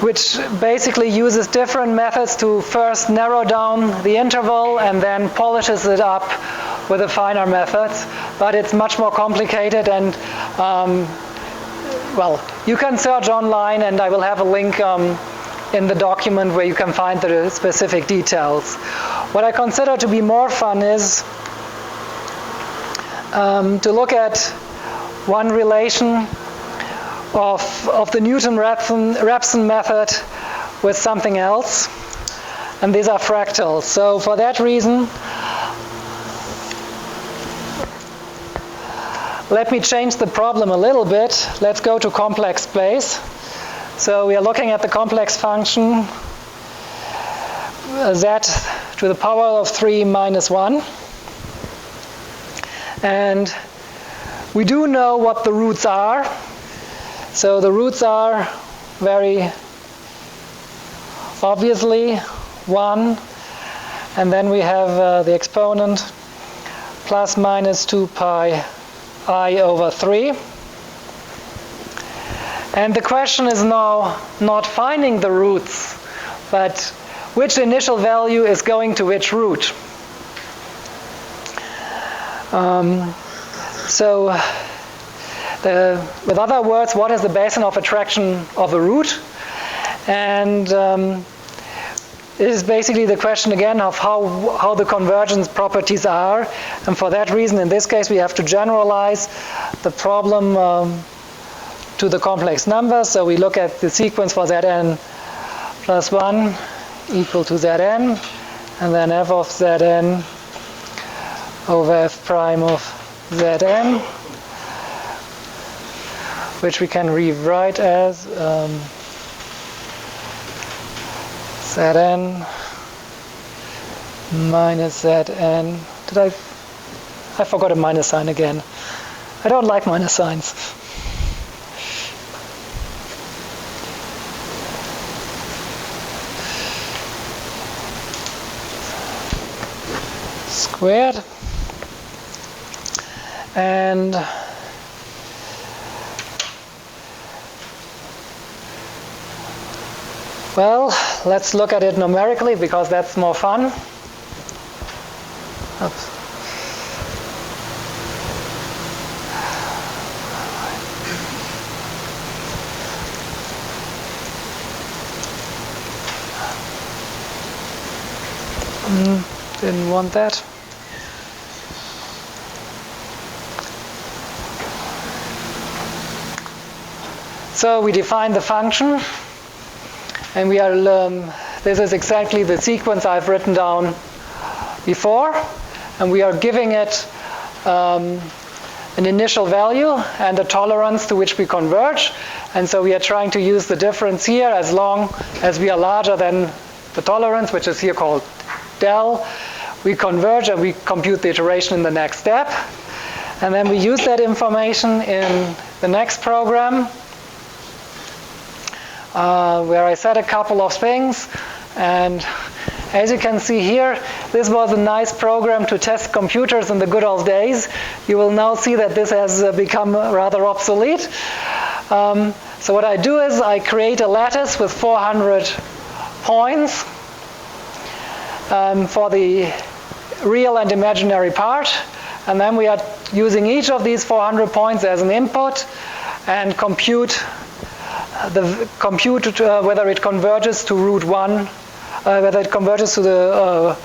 Which basically uses different methods to first narrow down the interval and then polishes it up with the finer methods. But it's much more complicated, and well, you can search online, and I will have a link in the document where you can find the specific details. What I consider to be more fun is to look at one relation of the Newton-Raphson method with something else, and these are fractals. So for that reason, let me change the problem a little bit. Let's go to complex space. So we are looking at the complex function z to the power of 3 minus 1. And we do know what the roots are. So the roots are very obviously 1, and then we have the exponent plus minus 2 pi I over 3. And the question is now not finding the roots, but which initial value is going to which root. With other words, what is the basin of attraction of a root? And it is basically the question again of how the convergence properties are. And for that reason, in this case, we have to generalize the problem to the complex numbers. So we look at the sequence for Zn plus 1 equal to Zn, and then f of Zn over f prime of Zn. which we can rewrite as Zn minus Zn. I forgot a minus sign again. I don't like minus signs. Squared. And well, let's look at it numerically because that's more fun. Oops. Didn't want that. So we define the function, and we are. This is exactly the sequence I've written down before, and we are giving it an initial value and a tolerance to which we converge, and so we are trying to use the difference here as long as we are larger than the tolerance, which is here called del. We converge and we compute the iteration in the next step, and then we use that information in the next program where I said a couple of things, and as you can see here, this was a nice program to test computers in the good old days. You will now see that this has become rather obsolete. So what I do is I create a lattice with 400 points for the real and imaginary part, and then we are using each of these 400 points as an input and compute whether it converges to root 1, whether it converges to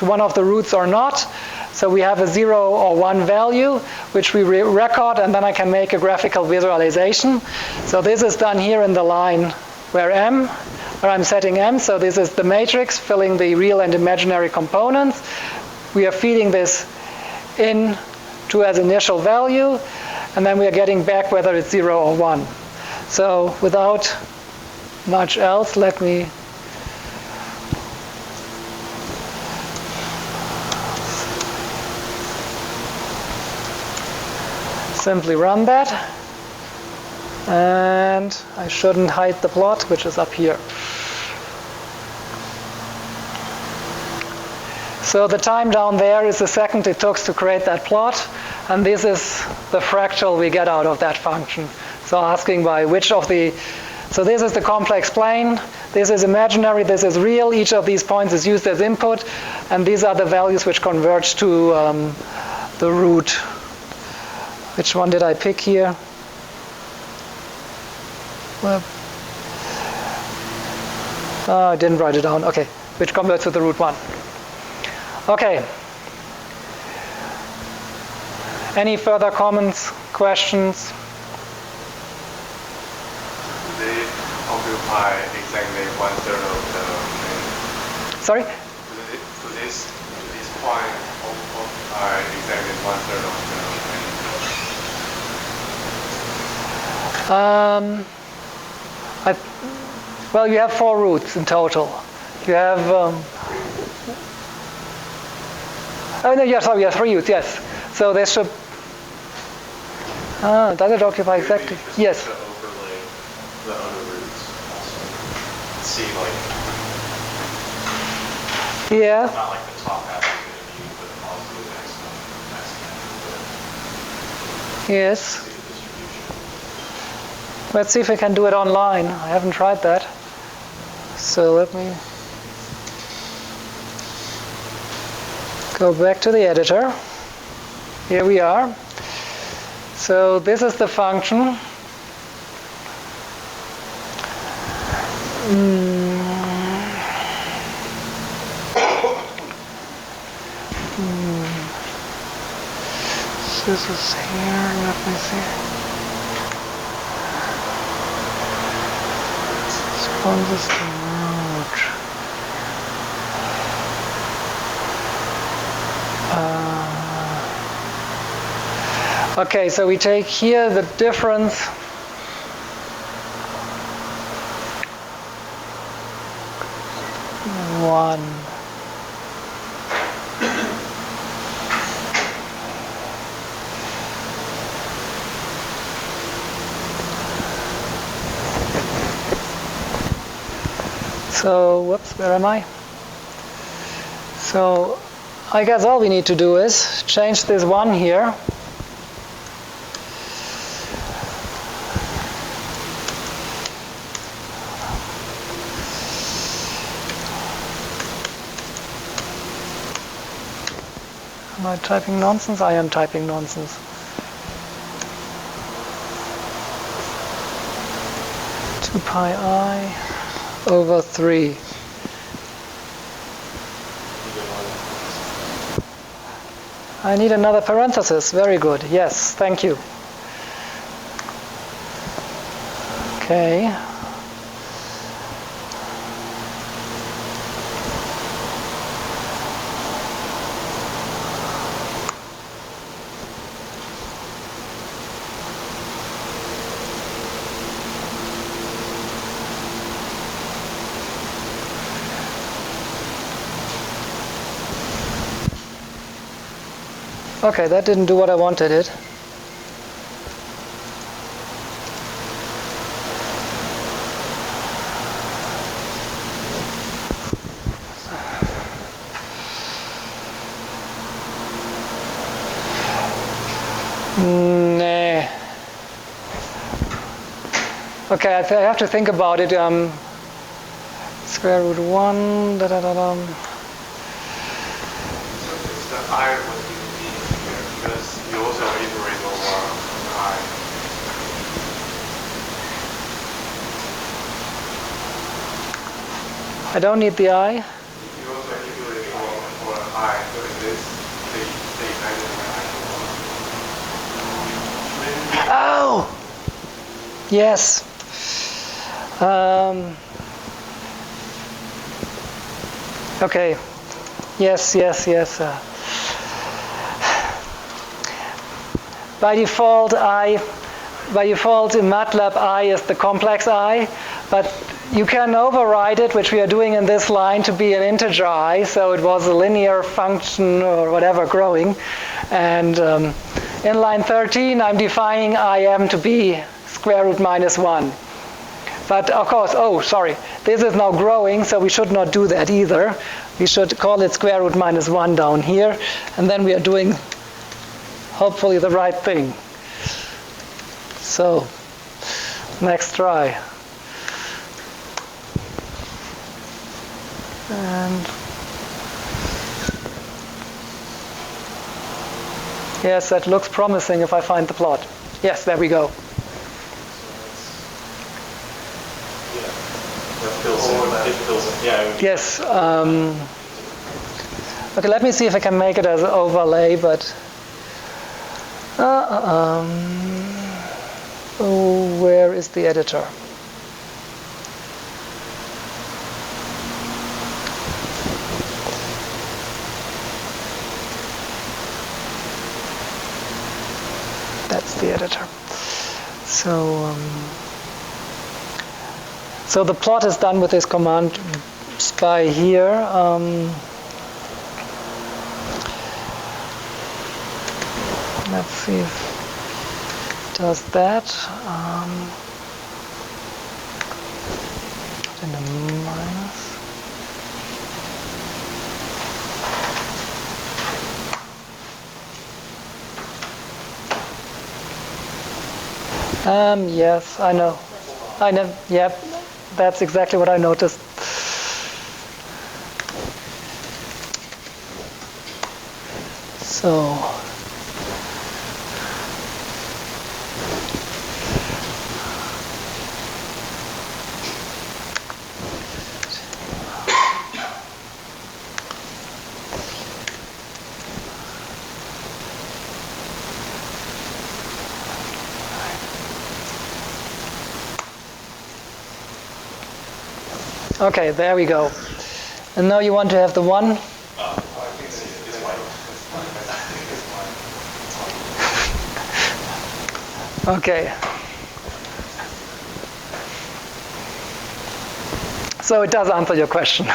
one of the roots or not. So we have a 0 or 1 value, which we record, and then I can make a graphical visualization. So this is done here in the line where I'm setting M. So this is the matrix filling the real and imaginary components. We are feeding this in to as initial value, and then we are getting back whether it's 0 or 1. So without much else, let me simply run that. And I shouldn't hide the plot, which is up here. So the time down there is the second it took to create that plot, and this is the fractal we get out of that function. So asking by which of the, so this is the complex plane, this is imaginary, this is real, each of these points is used as input, and these are the values which converge to the root. Which one did I pick here? Well, I didn't write it down. Okay, which converts to the root 1. Okay. Any further comments, questions? They occupy exactly 1/3 of the plane. Sorry? To this point occupy exactly 1/3 of the plane. Well, you have 4 roots in total. You have, oh no, yeah, sorry, you have 3 roots, yes. So there should, does it occupy exactly? Yes. To overlay the other roots also. See, like, Yeah. not like the top half is going to be, but also the next one. Yes. See the distribution. Let's see if we can do it online. I haven't tried that. So let me go back to the editor. Here we are. So this is the function. This is here. Let me see. Responses to root. Okay, so we take here the difference 1. So, whoops, where am I? So, I guess all we need to do is change this 1 here. Am I typing nonsense? I am typing nonsense. Two pi I over 3. I need another parenthesis. Very good. Yes, thank you. Okay. Okay, that didn't do what I wanted it. Nah. Okay, I have to think about it. Square root 1, da-da-da-da. So it's the I what you need here, because you also iterate over I. I don't need the I. You also iterate over I, so in this they kind of Oh! Yes. Okay. Yes. By default, in MATLAB, I is the complex I, but you can override it, which we are doing in this line, to be an integer I, so it was a linear function or whatever growing. And in line 13, I'm defining IM to be square root minus 1. But of course, this is now growing, so we should not do that either. We should call it square root minus 1 down here, and then we are doing, hopefully, the right thing. So, next try. And yes, that looks promising if I find the plot. Yes, there we go. It fills in. Yeah. Yes. Okay, let me see if I can make it as an overlay, but where is the editor? That's the editor. So the plot is done with this command by here. Let's see if it does that. And a minus. Yes, I know. Yep, that's exactly what I noticed. So, okay, there we go. And now you want to have the 1. Okay. So it does answer your question.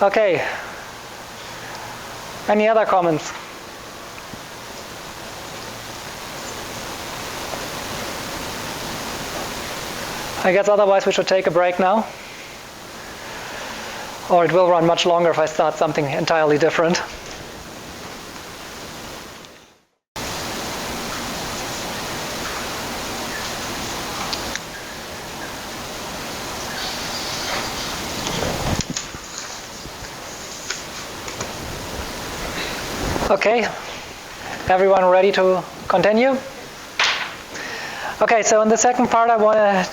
Okay. Any other comments? I guess otherwise we should take a break now. Or it will run much longer if I start something entirely different. Okay, everyone ready to continue? Okay, so in the second part I want to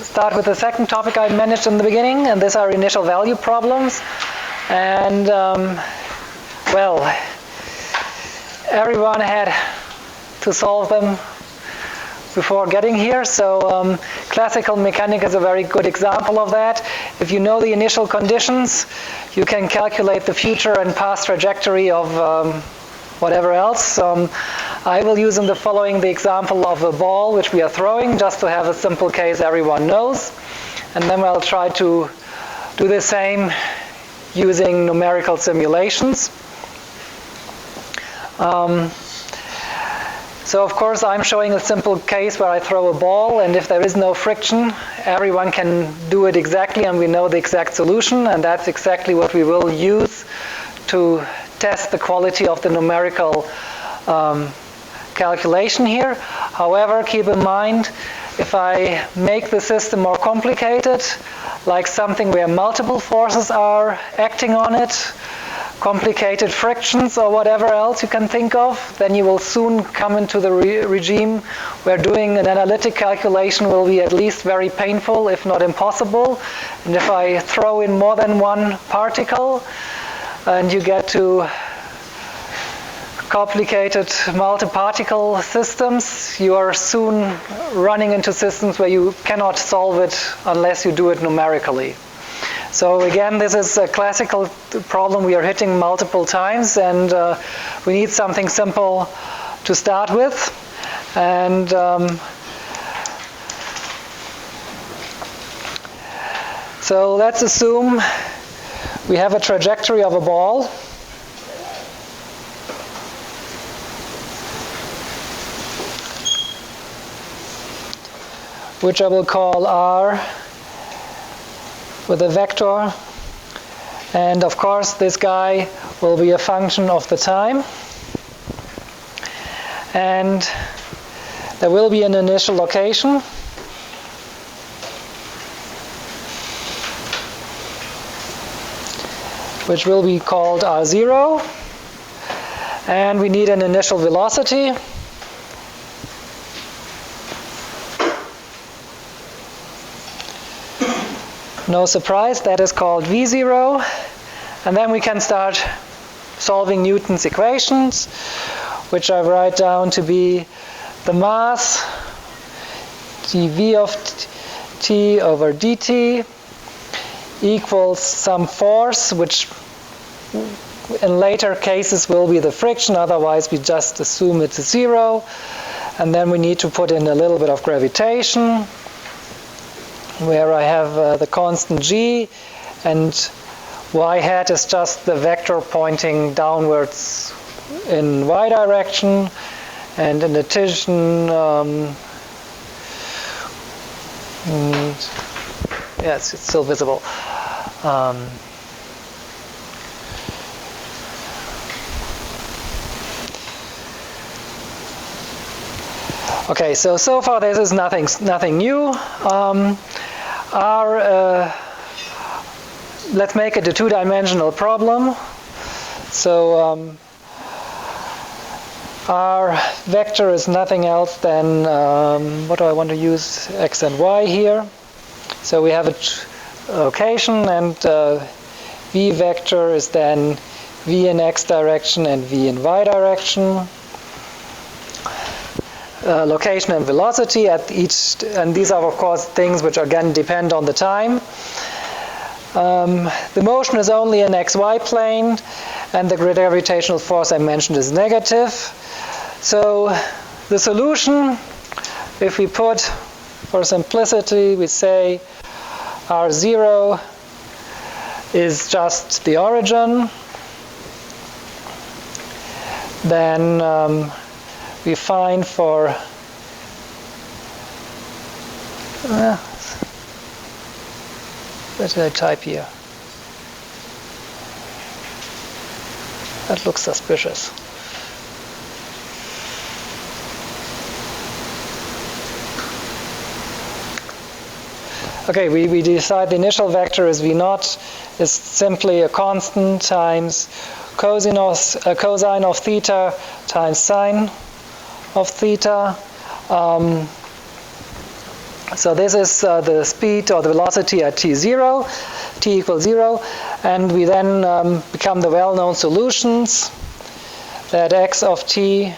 start with the second topic I mentioned in the beginning, and these are initial value problems. And well, everyone had to solve them before getting here, so classical mechanics is a very good example of that. If you know the initial conditions, you can calculate the future and past trajectory of whatever else. I will use in the following the example of a ball which we are throwing, just to have a simple case everyone knows. And then I'll try to do the same using numerical simulations. So of course I'm showing a simple case where I throw a ball, and if there is no friction, everyone can do it exactly and we know the exact solution, and that's exactly what we will use to test the quality of the numerical calculation here. However, keep in mind, if I make the system more complicated, like something where multiple forces are acting on it, complicated frictions or whatever else you can think of, then you will soon come into the regime where doing an analytic calculation will be at least very painful, if not impossible. And if I throw in more than one particle, and you get to complicated multi-particle systems, you are soon running into systems where you cannot solve it unless you do it numerically. So again, this is a classical problem we are hitting multiple times, and we need something simple to start with. And so let's assume we have a trajectory of a ball, which I will call R with a vector, and of course this guy will be a function of the time, and there will be an initial location which will be called R0, and we need an initial velocity, no surprise, that is called V0, and then we can start solving Newton's equations, which I write down to be the mass dv of t over dt equals some force, which in later cases will be the friction, otherwise we just assume it's 0, and then we need to put in a little bit of gravitation, where I have the constant g, and y hat is just the vector pointing downwards in y direction, and in addition, yes, it's still visible. Okay, so far this is nothing new. Let's make it a two-dimensional problem. So our vector is nothing else than, what do I want to use, x and y here. So we have a location, and v vector is then v in x direction and v in y direction. Location and velocity at each, and these are of course things which again depend on the time. The motion is only in xy plane, and the gravitational force I mentioned is negative. So the solution, if we put, for simplicity, we say R0 is just the origin. Then we find for what did I type here? That looks suspicious. Okay, we decide the initial vector is V0 is simply a constant times cosine of theta times sine of theta. So this is the speed or the velocity at t0, t equals 0, and we then become the well-known solutions that x of t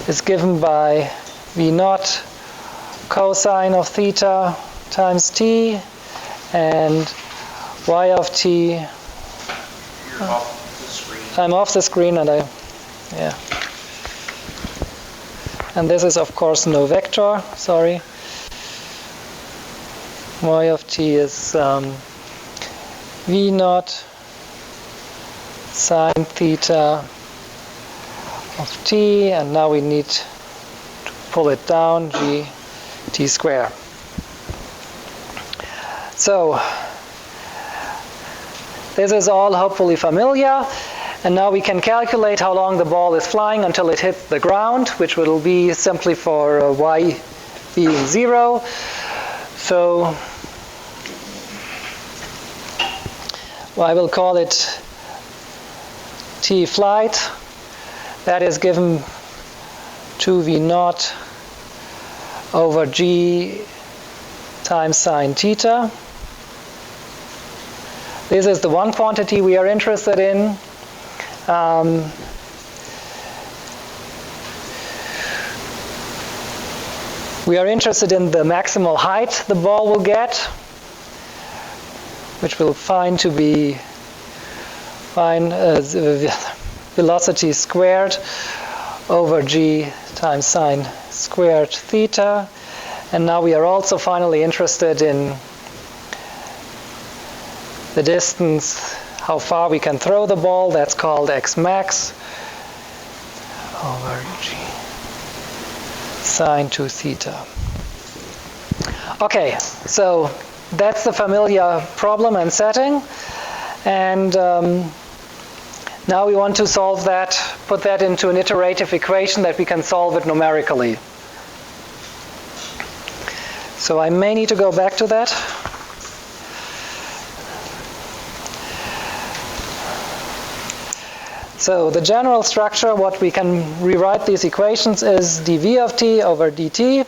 is given by V0 cosine of theta times t, and y of t. You're off the screen. I'm off the screen, and and this is of course no vector, sorry. Y of t is V0 sine theta of t, and now we need to pull it down, g t squared. So this is all hopefully familiar, and now we can calculate how long the ball is flying until it hits the ground, which will be simply for y being 0. So I will call it t flight. That is given 2v0 over g times sine theta. This is the one quantity we are interested in. We are interested in the maximal height the ball will get, which we'll find to be velocity squared over g times sine squared theta. And now we are also finally interested in the distance, how far we can throw the ball. That's called x max over g sine 2 theta. Okay, so that's the familiar problem and setting. And now we want to solve that, put that into an iterative equation that we can solve it numerically. So I may need to go back to that. So the general structure, what we can rewrite these equations is dv of t over dt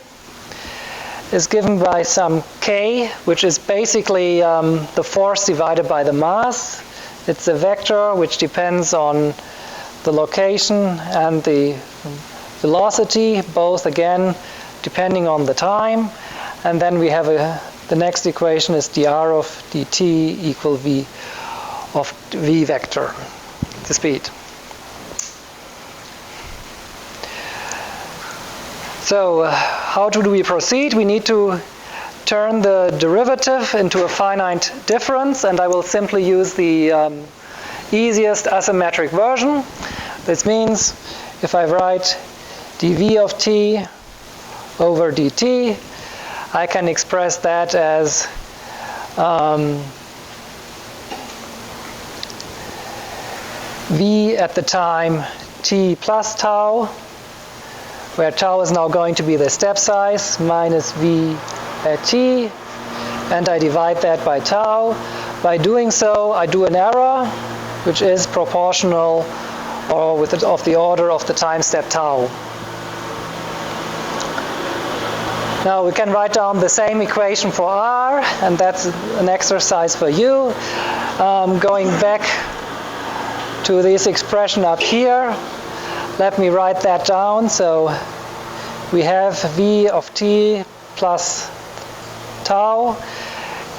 is given by some k, which is basically the force divided by the mass. It's a vector which depends on the location and the velocity, both again depending on the time. And then we have the next equation is dr of dt equal v of v vector, the speed. So how do we proceed? We need to turn the derivative into a finite difference, and I will simply use the easiest asymmetric version. This means if I write dv of t over dt, I can express that as v at the time t plus tau, where tau is now going to be the step size, minus v at t, and I divide that by tau. By doing so, I do an error, which is proportional or of the order of the time step tau. Now we can write down the same equation for r, and that's an exercise for you. Going back to this expression up here, let me write that down. So we have v of t plus tau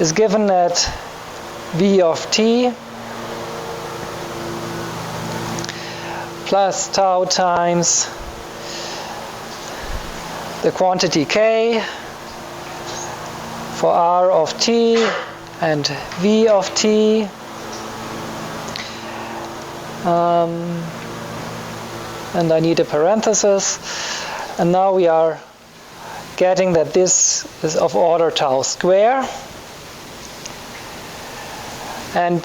is given at v of t plus tau times the quantity k for r of t and v of t and I need a parenthesis, and now we are getting that this is of order tau square, and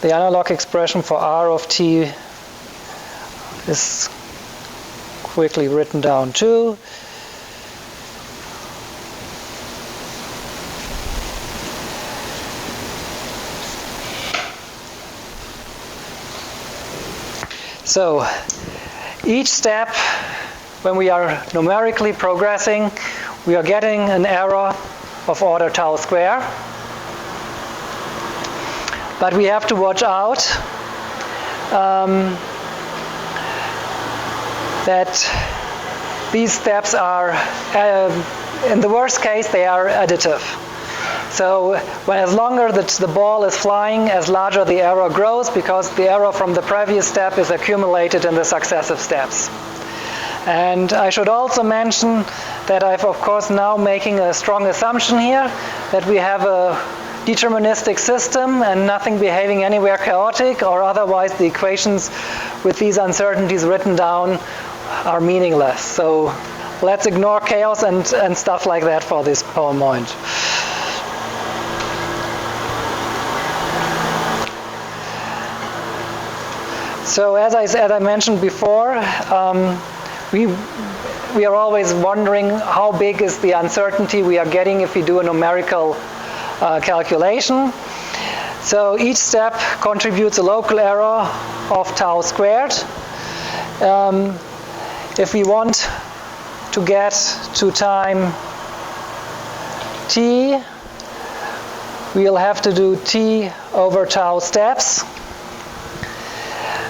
the analog expression for r of t is quickly written down too. So each step, when we are numerically progressing, we are getting an error of order tau square. But we have to watch out that these steps are, in the worst case, they are additive. So as longer the ball is flying, as larger the error grows, because the error from the previous step is accumulated in the successive steps. And I should also mention that I've, of course, now making a strong assumption here that we have a deterministic system and nothing behaving anywhere chaotic, or otherwise the equations with these uncertainties written down are meaningless. So let's ignore chaos and stuff like that for this moment. So as I mentioned before, we are always wondering how big is the uncertainty we are getting if we do a numerical calculation. So each step contributes a local error of tau squared. If we want to get to time t, we'll have to do t over tau steps.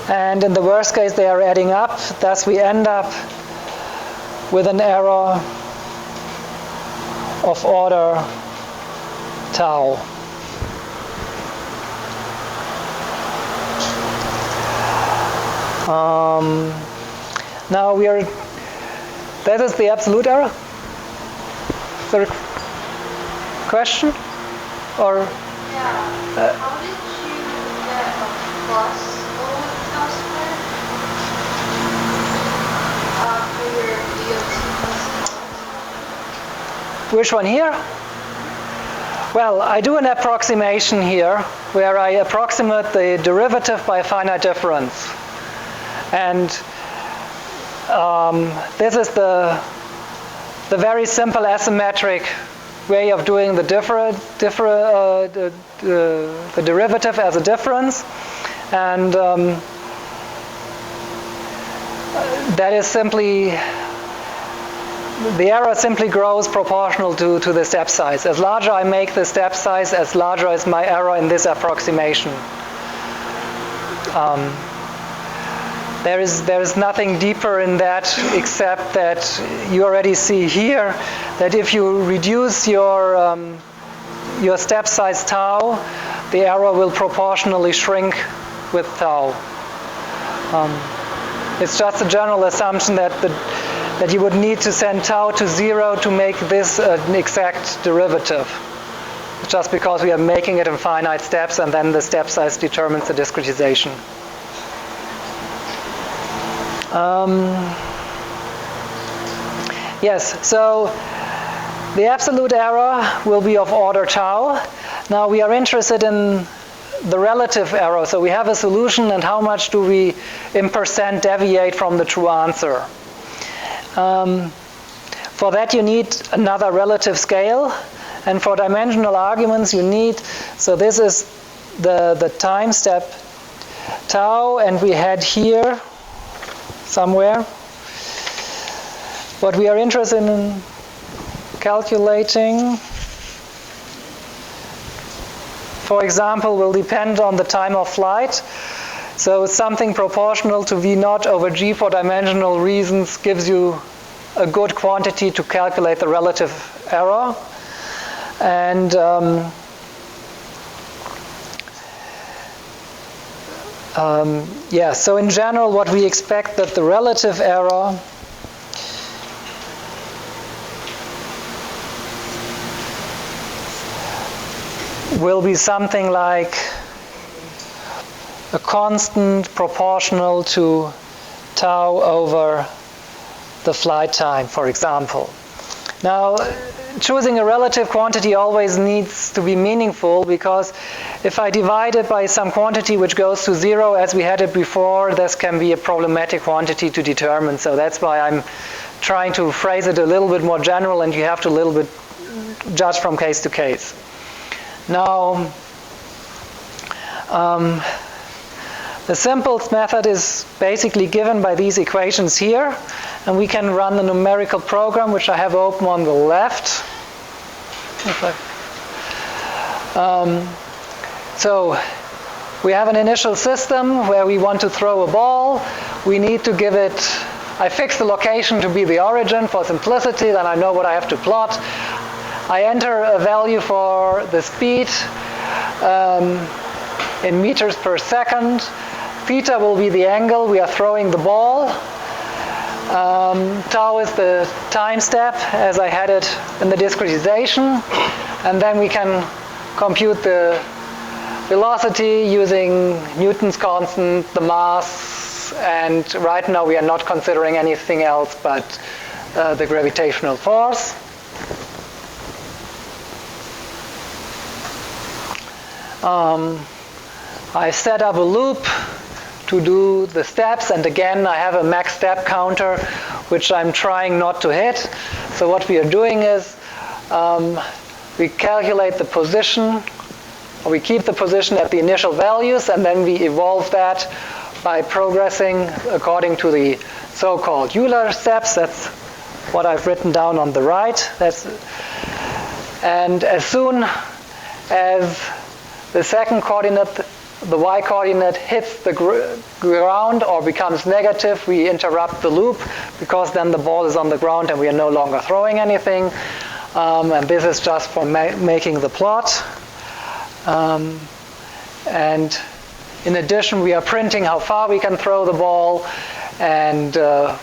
And in the worst case, they are adding up. Thus, we end up with an error of order tau. Now that is the absolute error. Is there a question? Or? Yeah. How did you get a plus? Which one here? Well, I do an approximation here where I approximate the derivative by a finite difference. And this is the very simple asymmetric way of doing the derivative as a difference. And that is simply, the error simply grows proportional to the step size. As larger I make the step size, as larger is my error in this approximation. There is nothing deeper in that except that you already see here that if you reduce your step size tau, the error will proportionally shrink with tau. It's just a general assumption that you would need to send tau to 0 to make this an exact derivative. Just because we are making it in finite steps, and then the step size determines the discretization. Yes, so the absolute error will be of order tau. Now we are interested in the relative error. So we have a solution, and how much do we in percent deviate from the true answer? For that you need another relative scale, and for dimensional arguments you need, so this is the time step tau, and we had here somewhere. What we are interested in calculating, for example, will depend on the time of flight. So something proportional to V0 over G for dimensional reasons gives you a good quantity to calculate the relative error. And so in general what we expect that the relative error will be something like a constant proportional to tau over the flight time, for example. Now, choosing a relative quantity always needs to be meaningful, because if I divide it by some quantity which goes to 0 as we had it before, this can be a problematic quantity to determine. So that's why I'm trying to phrase it a little bit more general, and you have to a little bit judge from case to case. Now, the simplest method is basically given by these equations here, and we can run the numerical program, which I have open on the left. So we have an initial system where we want to throw a ball. We need to give it, I fix the location to be the origin for simplicity, then I know what I have to plot. I enter a value for the speed in meters per second. Theta will be the angle we are throwing the ball. Tau is the time step as I had it in the discretization. And then we can compute the velocity using Newton's constant, the mass, and right now we are not considering anything else but the gravitational force. I set up a loop to do the steps, and again I have a max step counter which I'm trying not to hit. So what we are doing is we calculate the position, or we keep the position at the initial values, and then we evolve that by progressing according to the so-called Euler steps. That's what I've written down on the right. And as soon as the second coordinate, the y-coordinate, hits the ground or becomes negative, we interrupt the loop, because then the ball is on the ground and we are no longer throwing anything. And this is just for making the plot. And in addition, we are printing how far we can throw the ball, and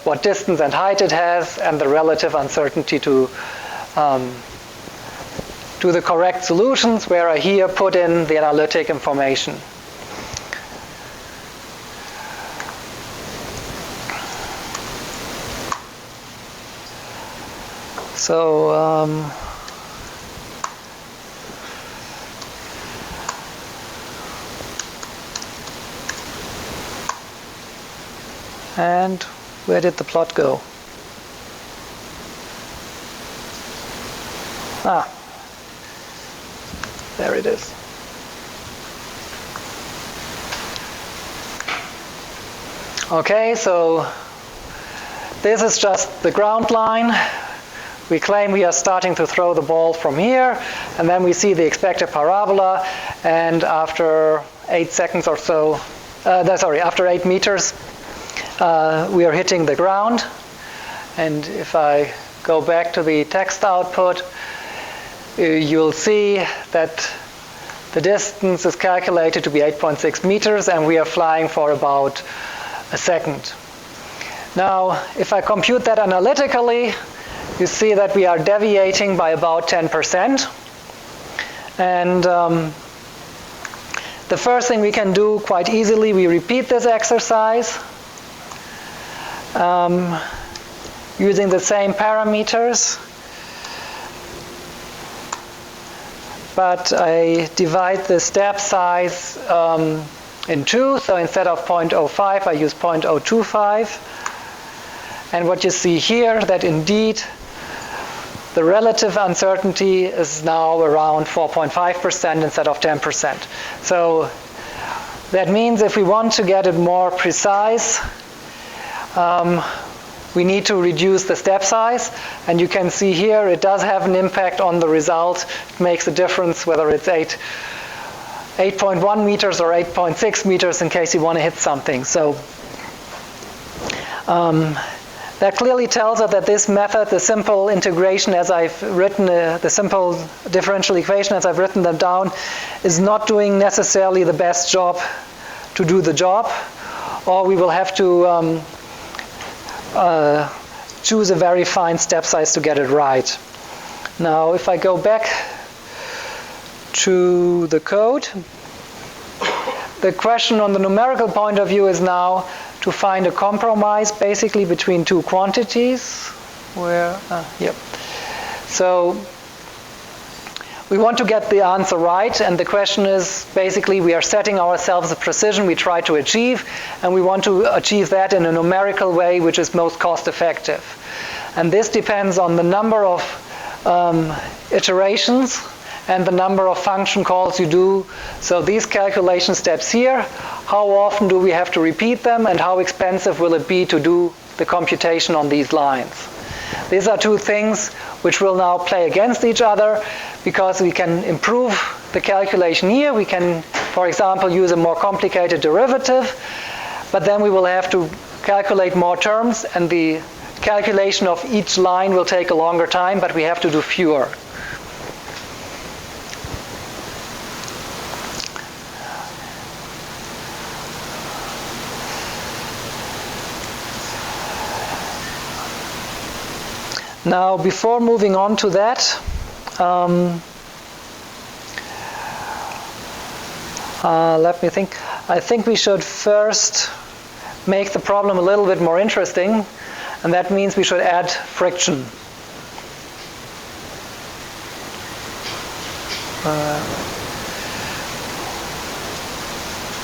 what distance and height it has, and the relative uncertainty to the correct solutions, where I here put in the analytic information. So and where did the plot go? There it is. Okay, so this is just the ground line. We claim we are starting to throw the ball from here, and then we see the expected parabola, and after 8 seconds or so, after 8 meters, we are hitting the ground. And if I go back to the text output, you'll see that the distance is calculated to be 8.6 meters, and we are flying for about a second. Now, if I compute that analytically, you see that we are deviating by about 10%. And the first thing we can do quite easily, we repeat this exercise using the same parameters. But I divide the step size in 2. So instead of 0.05, I use 0.025. And what you see here, that indeed the relative uncertainty is now around 4.5% instead of 10%. So that means if we want to get it more precise, we need to reduce the step size. And you can see here it does have an impact on the result. It makes a difference whether it's 8.1 meters or 8.6 meters in case you want to hit something. So that clearly tells us that this method, the simple integration as I've written, the simple differential equation as I've written them down, is not doing necessarily the best job to do the job, or we will have to choose a very fine step size to get it right. Now, if I go back to the code. The question on the numerical point of view is now to find a compromise basically between two quantities. Yep. So we want to get the answer right, and the question is basically we are setting ourselves a precision we try to achieve, and we want to achieve that in a numerical way which is most cost effective. And this depends on the number of iterations and the number of function calls you do. So these calculation steps here, how often do we have to repeat them, and how expensive will it be to do the computation on these lines? These are two things which will now play against each other, because we can improve the calculation here. We can, for example, use a more complicated derivative, but then we will have to calculate more terms, and the calculation of each line will take a longer time, but we have to do fewer. Now, before moving on to that, let me think. I think we should first make the problem a little bit more interesting, and that means we should add friction.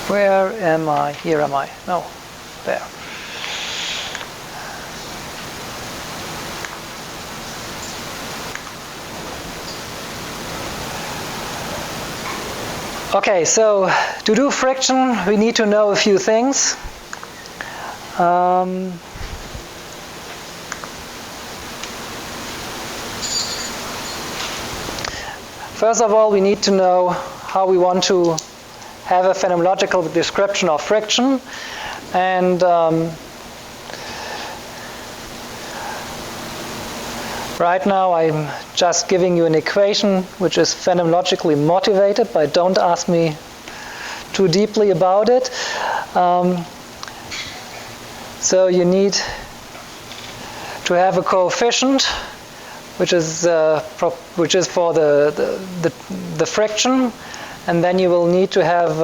Where am I? Here am I? No, there. Okay, so to do friction, we need to know a few things. First of all, we need to know how we want to have a phenomenological description of friction. And right now I'm just giving you an equation which is phenomenologically motivated, but don't ask me too deeply about it. So you need to have a coefficient which is for the friction, and then you will need to have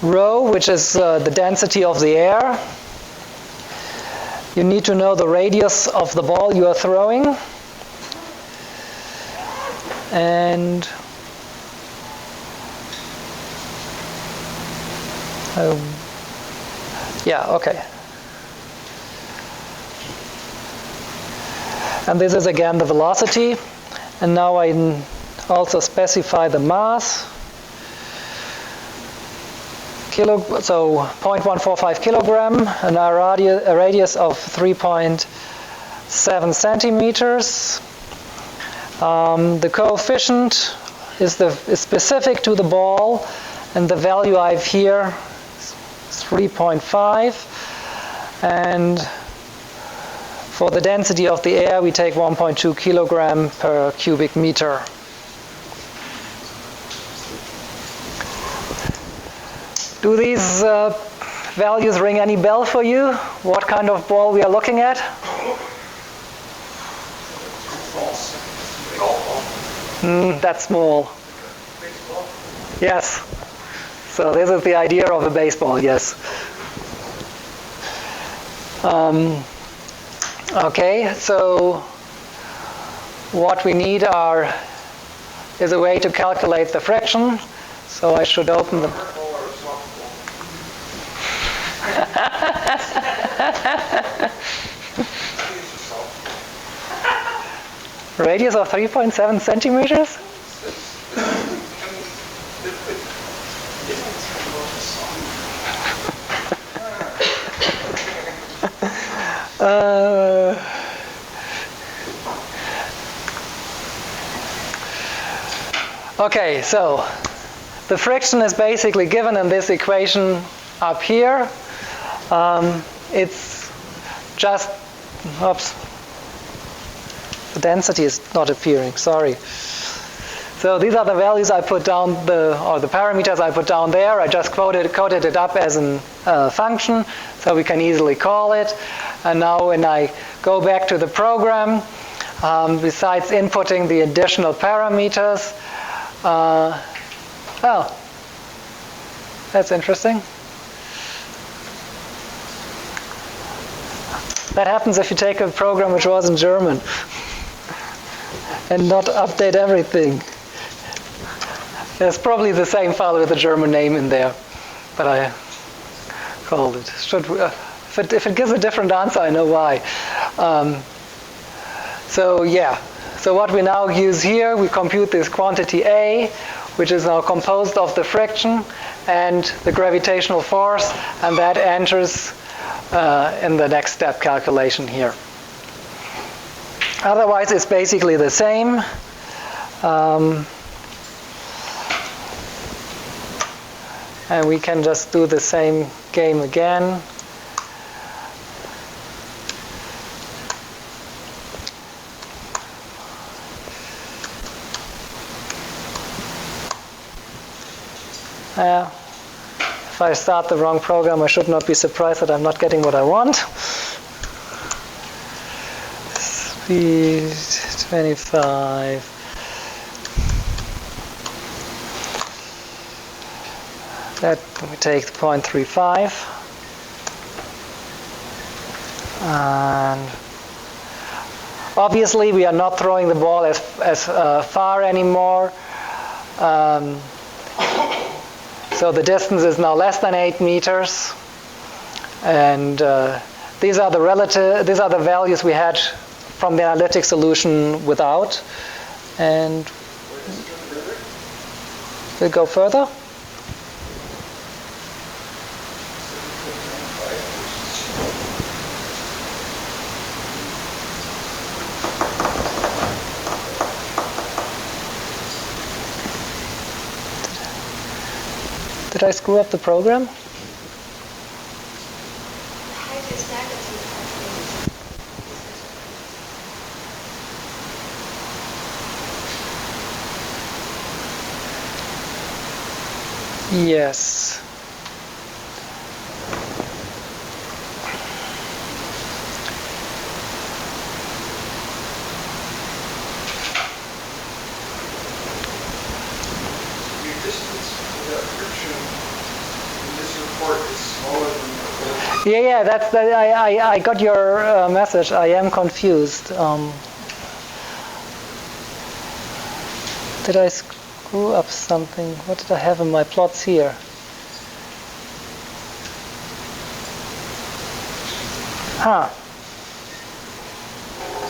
rho, which is the density of the air. You need to know the radius of the ball you are throwing. And yeah, okay. And this is again the velocity. And now I also specify the mass. So 0.145 kilogram, and a radius of 3.7 centimeters. The coefficient is specific to the ball, and the value I have here is 3.5. And for the density of the air, we take 1.2 kilogram per cubic meter. Do these values ring any bell for you? What kind of ball we are looking at? That's small. Baseball? Yes. So this is the idea of a baseball, yes. Okay, so what we need is a way to calculate the friction. So I should open the... Radius of 3.7 centimeters? Okay, so the friction is basically given in this equation up here. It's just, oops, the density is not appearing, sorry. So these are the values I put down, or the parameters I put down there. I just coded it up as a function, so we can easily call it. And now when I go back to the program, besides inputting the additional parameters, Oh, that's interesting. That happens if you take a program which was in German and not update everything. There's probably the same file with a German name in there, but I called it. If it gives a different answer, I know why. So yeah, so what we now use here, we compute this quantity A, which is now composed of the friction and the gravitational force, and that enters in the next step calculation here. Otherwise, it's basically the same. And we can just do the same game again. If I start the wrong program, I should not be surprised that I'm not getting what I want. Speed 25. Let me take the 0.35. And obviously, we are not throwing the ball as far anymore. So the distance is now less than 8 meters, and these are the values we had from the analytic solution without. And we'll go further. Did I screw up the program? Yes. Yeah, that's that. I got your message. I am confused. Did I screw up something? What did I have in my plots here?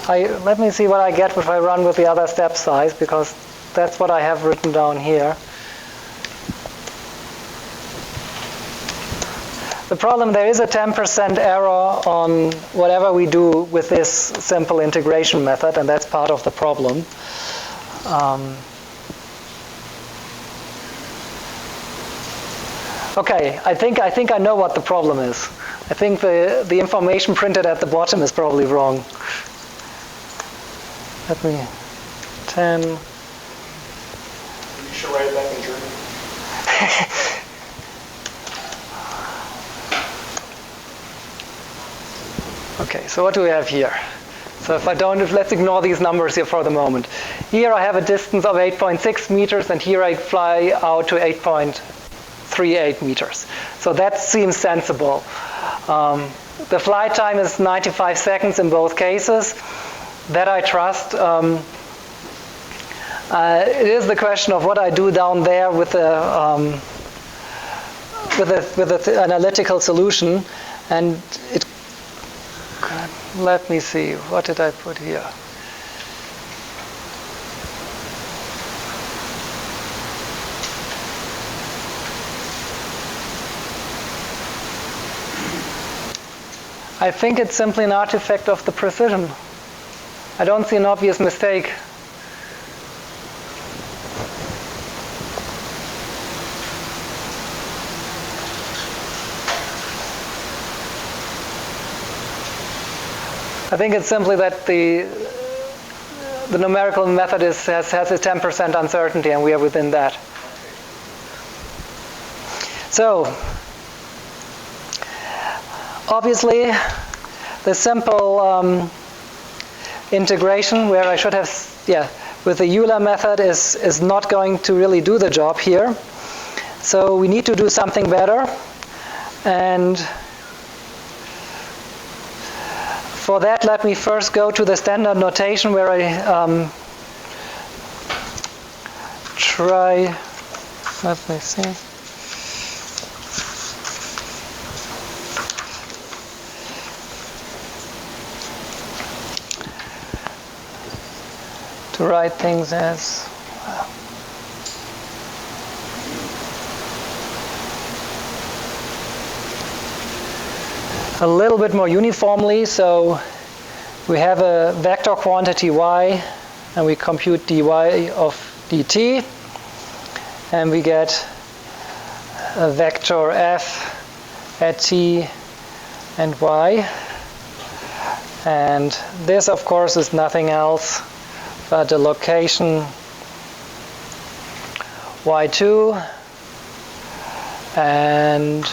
Let me see what I get if I run with the other step size, because that's what I have written down here. The problem, there is a 10% error on whatever we do with this simple integration method, and that's part of the problem. Okay, I think I know what the problem is. I think the information printed at the bottom is probably wrong. Let me 10. You should write it back in German. Okay, so what do we have here? So let's ignore these numbers here for the moment. Here I have a distance of 8.6 meters, and here I fly out to 8.38 meters. So that seems sensible. The flight time is 95 seconds in both cases. That I trust. It is the question of what I do down there with the analytical solution, and it. Let me see. What did I put here? I think it's simply an artifact of the precision. I don't see an obvious mistake. I think it's simply that the numerical method has a 10% uncertainty, and we are within that. So, obviously, the simple integration where I should have, with the Euler method is not going to really do the job here. So we need to do something better. And for that, let me first go to the standard notation where I let me see. To write things as a little bit more uniformly. So we have a vector quantity y, and we compute dy of dt, and we get a vector f at t and y. And this, of course, is nothing else but the location y2 and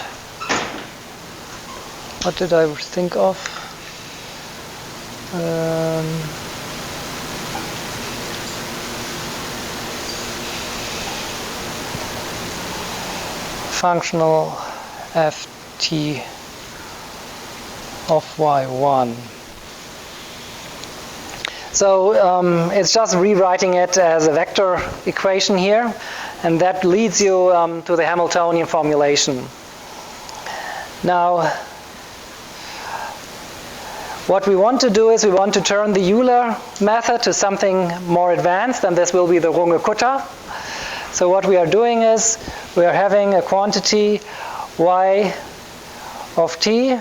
what did I think of? Functional ft of y1. So it's just rewriting it as a vector equation here, and that leads you to the Hamiltonian formulation. Now, what we want to do is we want to turn the Euler method to something more advanced, and this will be the Runge-Kutta. So what we are doing is we are having a quantity y of t,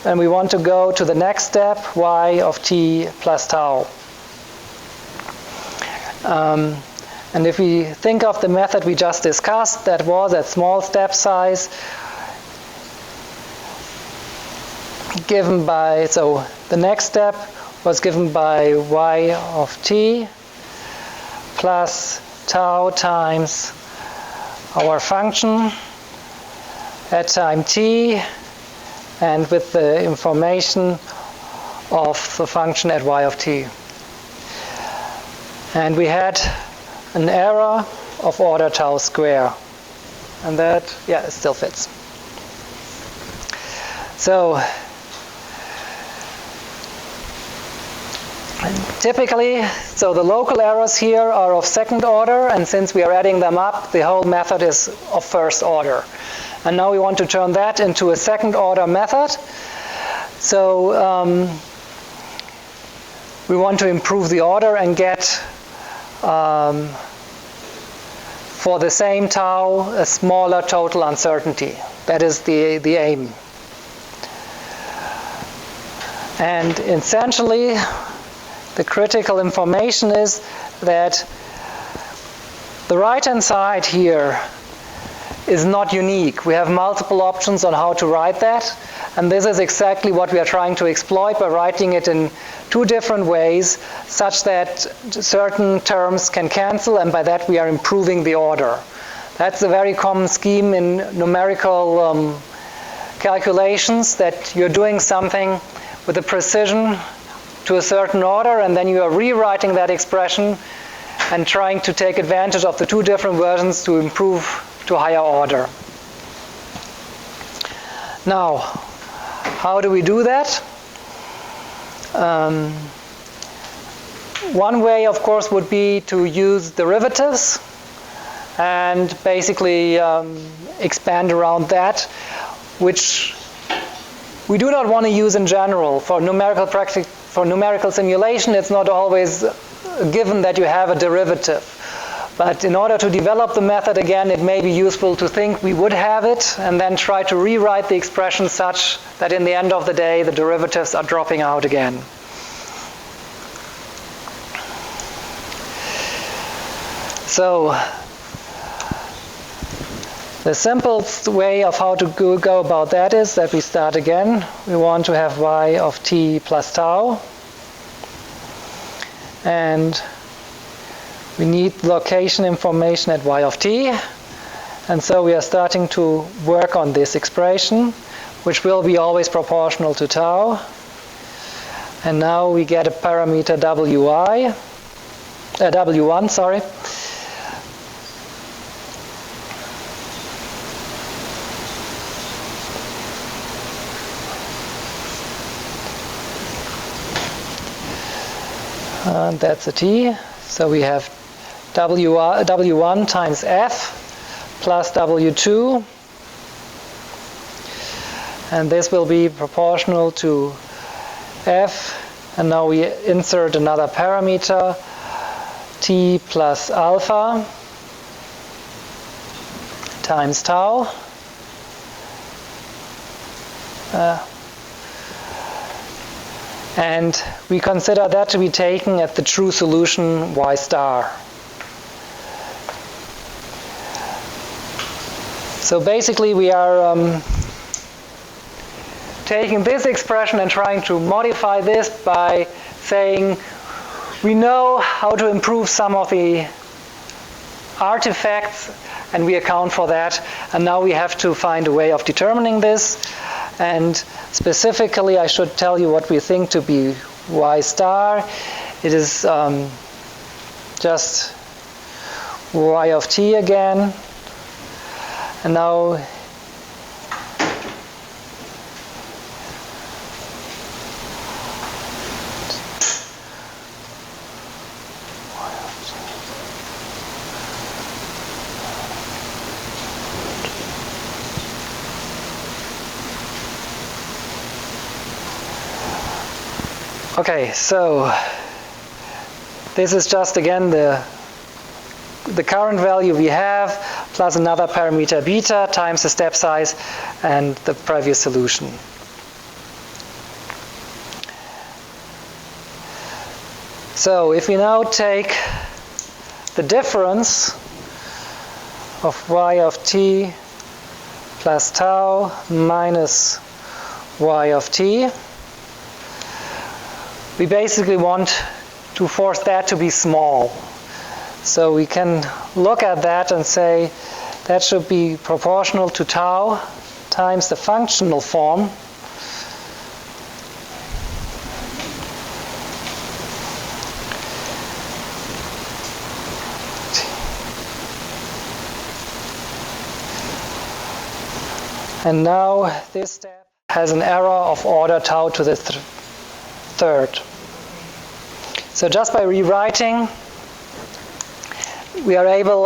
and we want to go to the next step, y of t plus tau. And if we think of the method we just discussed, that was at small step size, given by, so the next step was given by y of t plus tau times our function at time t, and with the information of the function at y of t. And we had an error of order tau square. And that, it still fits. So, typically, so the local errors here are of second order, and since we are adding them up, the whole method is of first order. And now we want to turn that into a second order method. So we want to improve the order and get, for the same tau, a smaller total uncertainty. That is the aim. And essentially, the critical information is that the right-hand side here is not unique. We have multiple options on how to write that, and this is exactly what we are trying to exploit by writing it in two different ways, such that certain terms can cancel, and by that we are improving the order. That's a very common scheme in numerical calculations, that you're doing something with a precision to a certain order, and then you are rewriting that expression and trying to take advantage of the two different versions to improve to higher order. Now, how do we do that? One way, of course, would be to use derivatives and basically expand around that, which we do not want to use in general. For numerical simulation, it's not always given that you have a derivative. But in order to develop the method again, it may be useful to think we would have it and then try to rewrite the expression such that in the end of the day, the derivatives are dropping out again. So, the simplest way of how to go about that is that we start again. We want to have y of t plus tau. And we need location information at y of t. And so we are starting to work on this expression, which will be always proportional to tau. And now we get a parameter W1, sorry. And that's a t. So we have W1 times f plus W2. And this will be proportional to f. And now we insert another parameter, t plus alpha times tau. And we consider that to be taken at the true solution y star. So basically we are taking this expression and trying to modify this by saying we know how to improve some of the artifacts and we account for that, and now we have to find a way of determining this. And specifically I should tell you what we think to be y star. It is just y of t again. And now okay, so this is just again the current value we have plus another parameter beta times the step size and the previous solution. So if we now take the difference of y of t plus tau minus y of t, we basically want to force that to be small. So we can look at that and say that should be proportional to tau times the functional form and now this step has an error of order tau to the third. So just by rewriting, we are able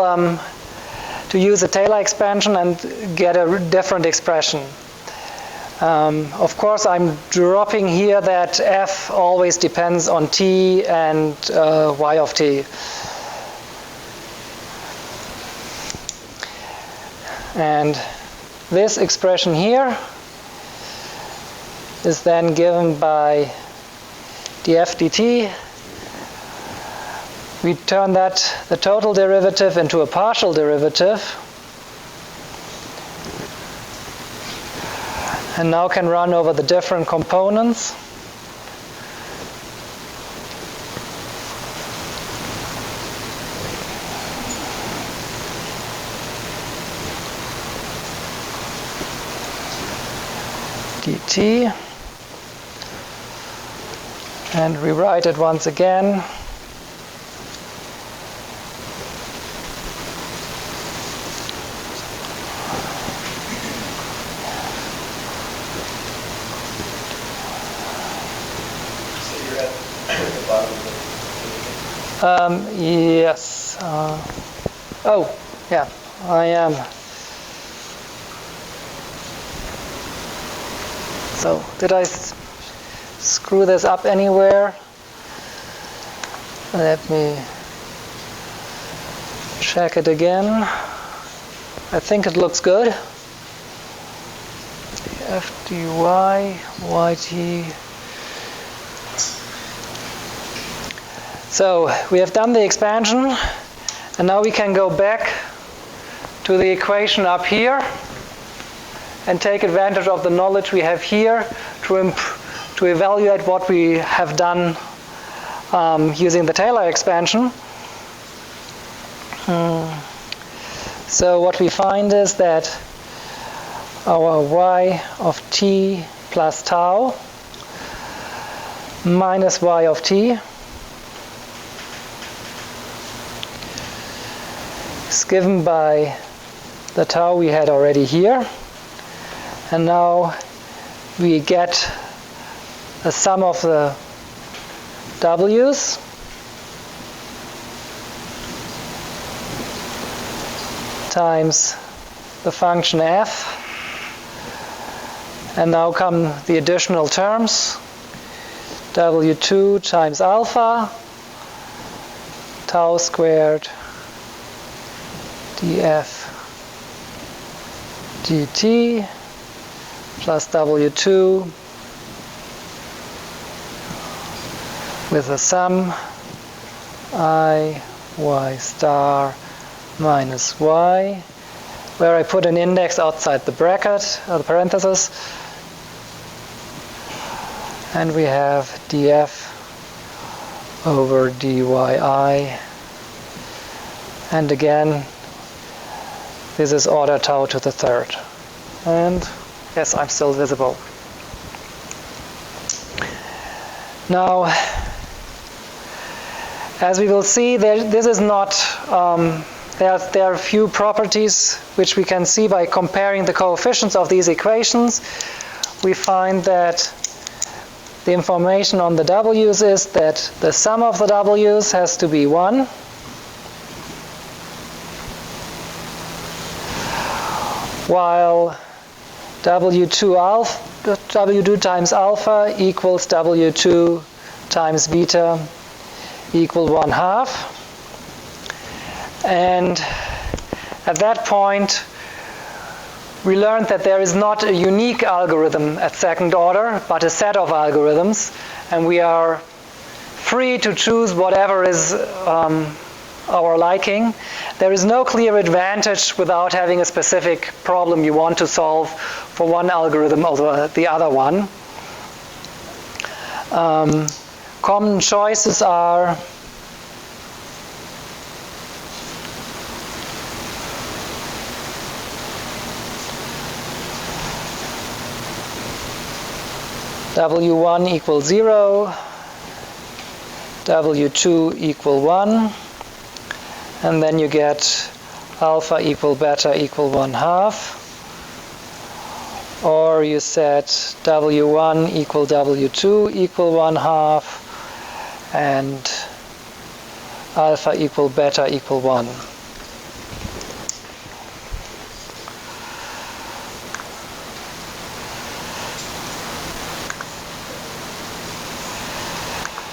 to use a Taylor expansion and get a different expression. Of course, I'm dropping here that f always depends on t and y of t. And this expression here is then given by df dt. We turn the total derivative into a partial derivative, and now can run over the different components. dt, and rewrite it once again. Yes. Oh, yeah, I am. So, did I screw this up anywhere? Let me check it again. I think it looks good. F dy yt. So we have done the expansion, and now we can go back to the equation up here and take advantage of the knowledge we have here to evaluate what we have done using the Taylor expansion. So what we find is that our y of t plus tau minus y of t is given by the tau we had already here. And now we get a sum of the w's times the function f. And now come the additional terms. W2 times alpha, tau squared df dt plus W2 with the sum I y star minus y, where I put an index outside the bracket, or the parenthesis, and we have df over dyi, and again this is order tau to the third. And yes, I'm still visible. Now, as we will see, this is not, there are a few properties which we can see by comparing the coefficients of these equations. We find that the information on the w's is that the sum of the w's has to be 1. While W2 times alpha equals W2 times beta equal 1/2. And at that point, we learned that there is not a unique algorithm at second order, but a set of algorithms, and we are free to choose whatever is our liking. There is no clear advantage without having a specific problem you want to solve for one algorithm over the other one. Common choices are W1 equals 0, W2 equal 1, and then you get alpha equal beta equal 1/2. Or you set W1 equal W2 equal 1/2, and alpha equal beta equal 1.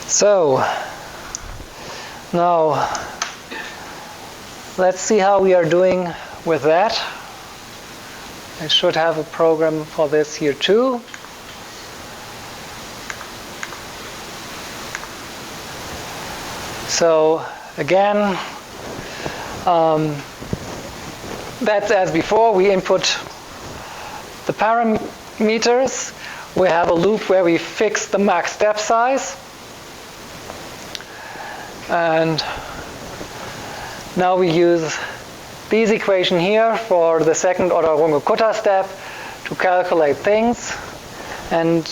So, now let's see how we are doing with that. I should have a program for this here too. So again, that's as before. We input the parameters. We have a loop where we fix the max step size. And now we use these equation here for the second order Runge-Kutta step to calculate things. And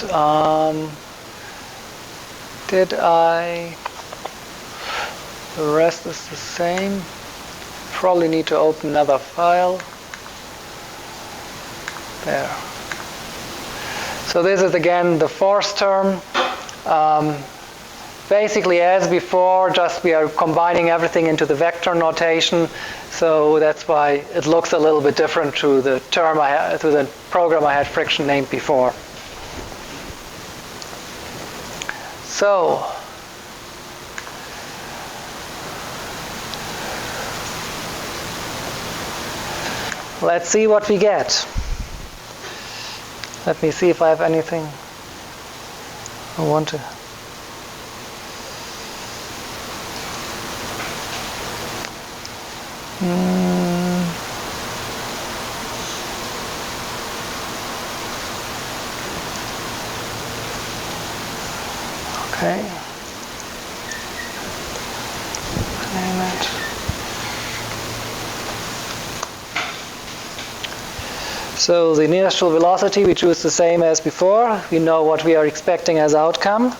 the rest is the same. Probably need to open another file. There. So this is again the fourth term. Basically, as before, just we are combining everything into the vector notation. So that's why it looks a little bit different to the term to the program I had friction named before. So let's see what we get. Let me see if I have anything I want to. Okay. Name it. So the initial velocity we choose the same as before. We know what we are expecting as outcome.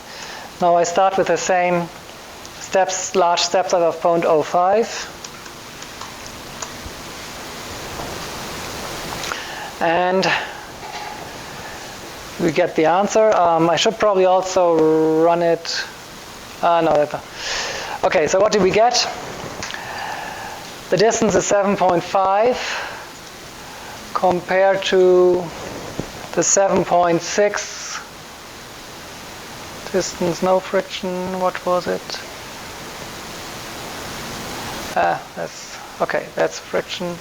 Now I start with the same steps, large step size of 0.05. And we get the answer. I should probably also run it. Okay, so what did we get? The distance is 7.5 compared to the 7.6 distance, no friction. What was it? That's okay. That's friction.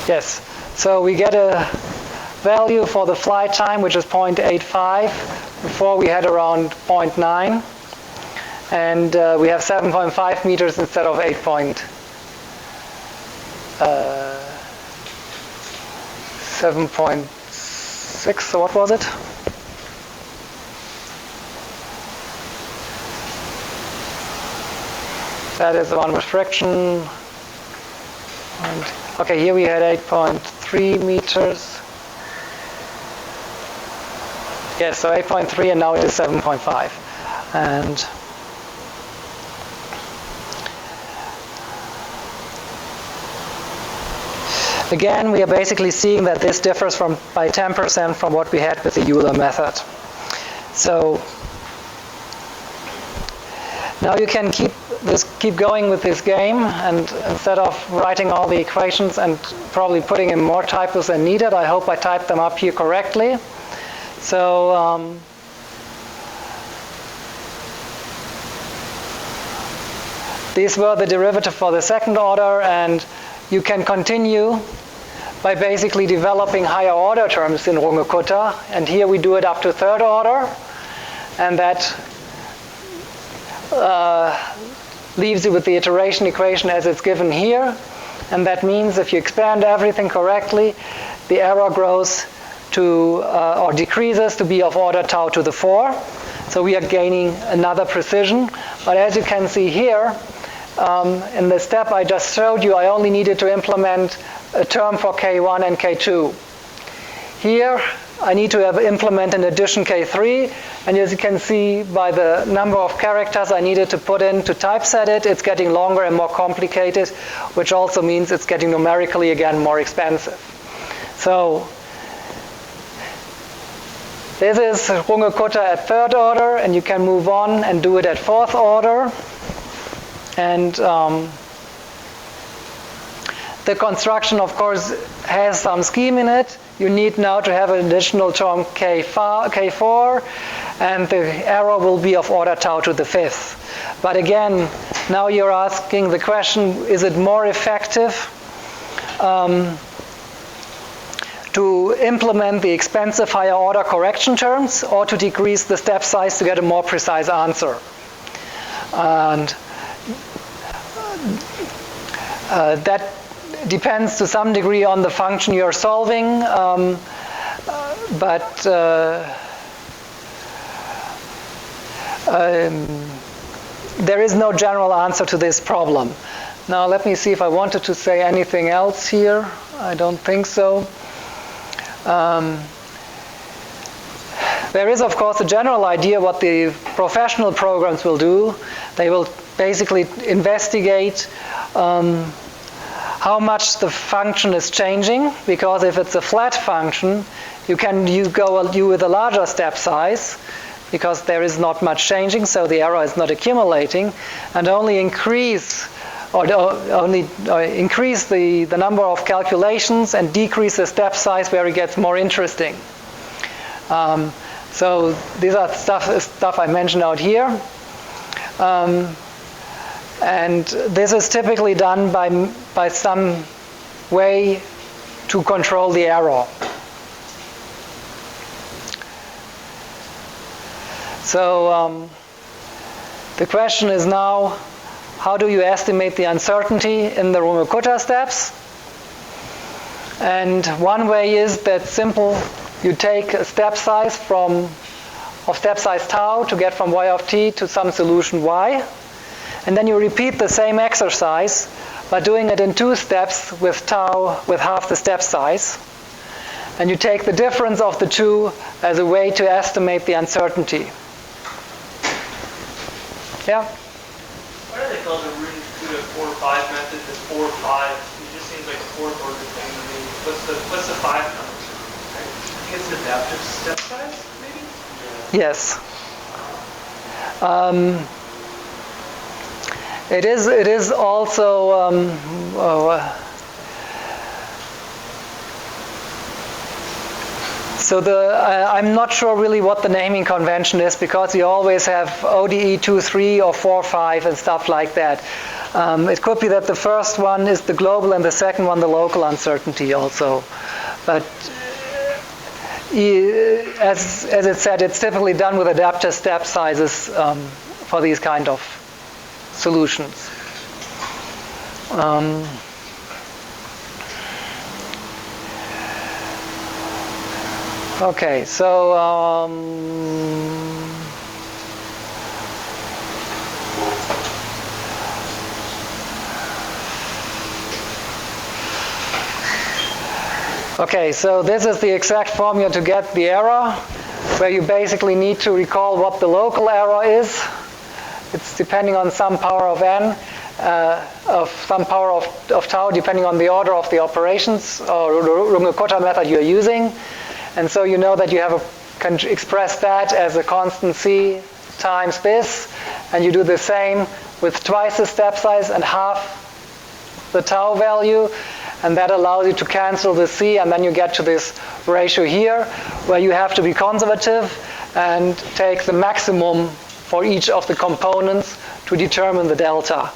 Yes, so we get a value for the flight time, which is 0.85. Before we had around 0.9. And we have 7.5 meters instead of 7.6, so what was it? That is the one with friction. And okay, here we had 8.3 meters. Yes, so 8.3 and now it is 7.5. And again, we are basically seeing that this differs by 10% from what we had with the Euler method. So now you can keep going with this game, and instead of writing all the equations and probably putting in more typos than needed, I hope I typed them up here correctly. So these were the derivative for the second order, and you can continue by basically developing higher order terms in Runge-Kutta, and here we do it up to third order, and that leaves you with the iteration equation as it's given here, and that means if you expand everything correctly, the error grows to or decreases to be of order tau to the 4. So we are gaining another precision, but as you can see here, in the step I just showed you, I only needed to implement a term for K1 and K2. Here, I need to implement an addition K3, and as you can see by the number of characters I needed to put in to typeset it, it's getting longer and more complicated, which also means it's getting numerically again more expensive. So this is Runge-Kutta at third order, and you can move on and do it at fourth order. And the construction, of course, has some scheme in it. You need now to have an additional term K4, and the error will be of order tau to the 5th. But again, now you're asking the question, is it more effective to implement the expensive higher order correction terms, or to decrease the step size to get a more precise answer? And that depends to some degree on the function you're solving, but there is no general answer to this problem. Now let me see if I wanted to say anything else here. I don't think so. There is, of course, a general idea what the professional programs will do. They will basically investigate how much the function is changing, because if it's a flat function, you go with a larger step size, because there is not much changing, so the error is not accumulating, and only increase the number of calculations and decrease the step size where it gets more interesting. So these are stuff I mentioned out here. And this is typically done by some way to control the error. So the question is now, how do you estimate the uncertainty in the Runge-Kutta steps? And one way is that simple. You take a step size of step size tau to get from y of t to some solution y. And then you repeat the same exercise by doing it in 2 steps with tau with half the step size. And you take the difference of the two as a way to estimate the uncertainty. Yeah? Why do they call the Runge-Kutta 4-5 method the 4-5? It just seems like a fourth order thing to me. What's the 5 number? I think it's an adaptive step size, maybe? Yes. It is also so I'm not sure really what the naming convention is, because you always have ODE 2-3 or 4-5 and stuff like that. It could be that the first one is the global and the second one the local uncertainty also. But as it said, it's typically done with adaptive step sizes for these kind of solutions. Okay, so okay, so this is the exact formula to get the error, where you basically need to recall what the local error is. It's depending on some power of n, of some power of tau, depending on the order of the operations or Runge-Kutta method you're using. And so you know that you can express that as a constant c times this, and you do the same with twice the step size and half the tau value, and that allows you to cancel the c, and then you get to this ratio here, where you have to be conservative and take the maximum for each of the components to determine the delta.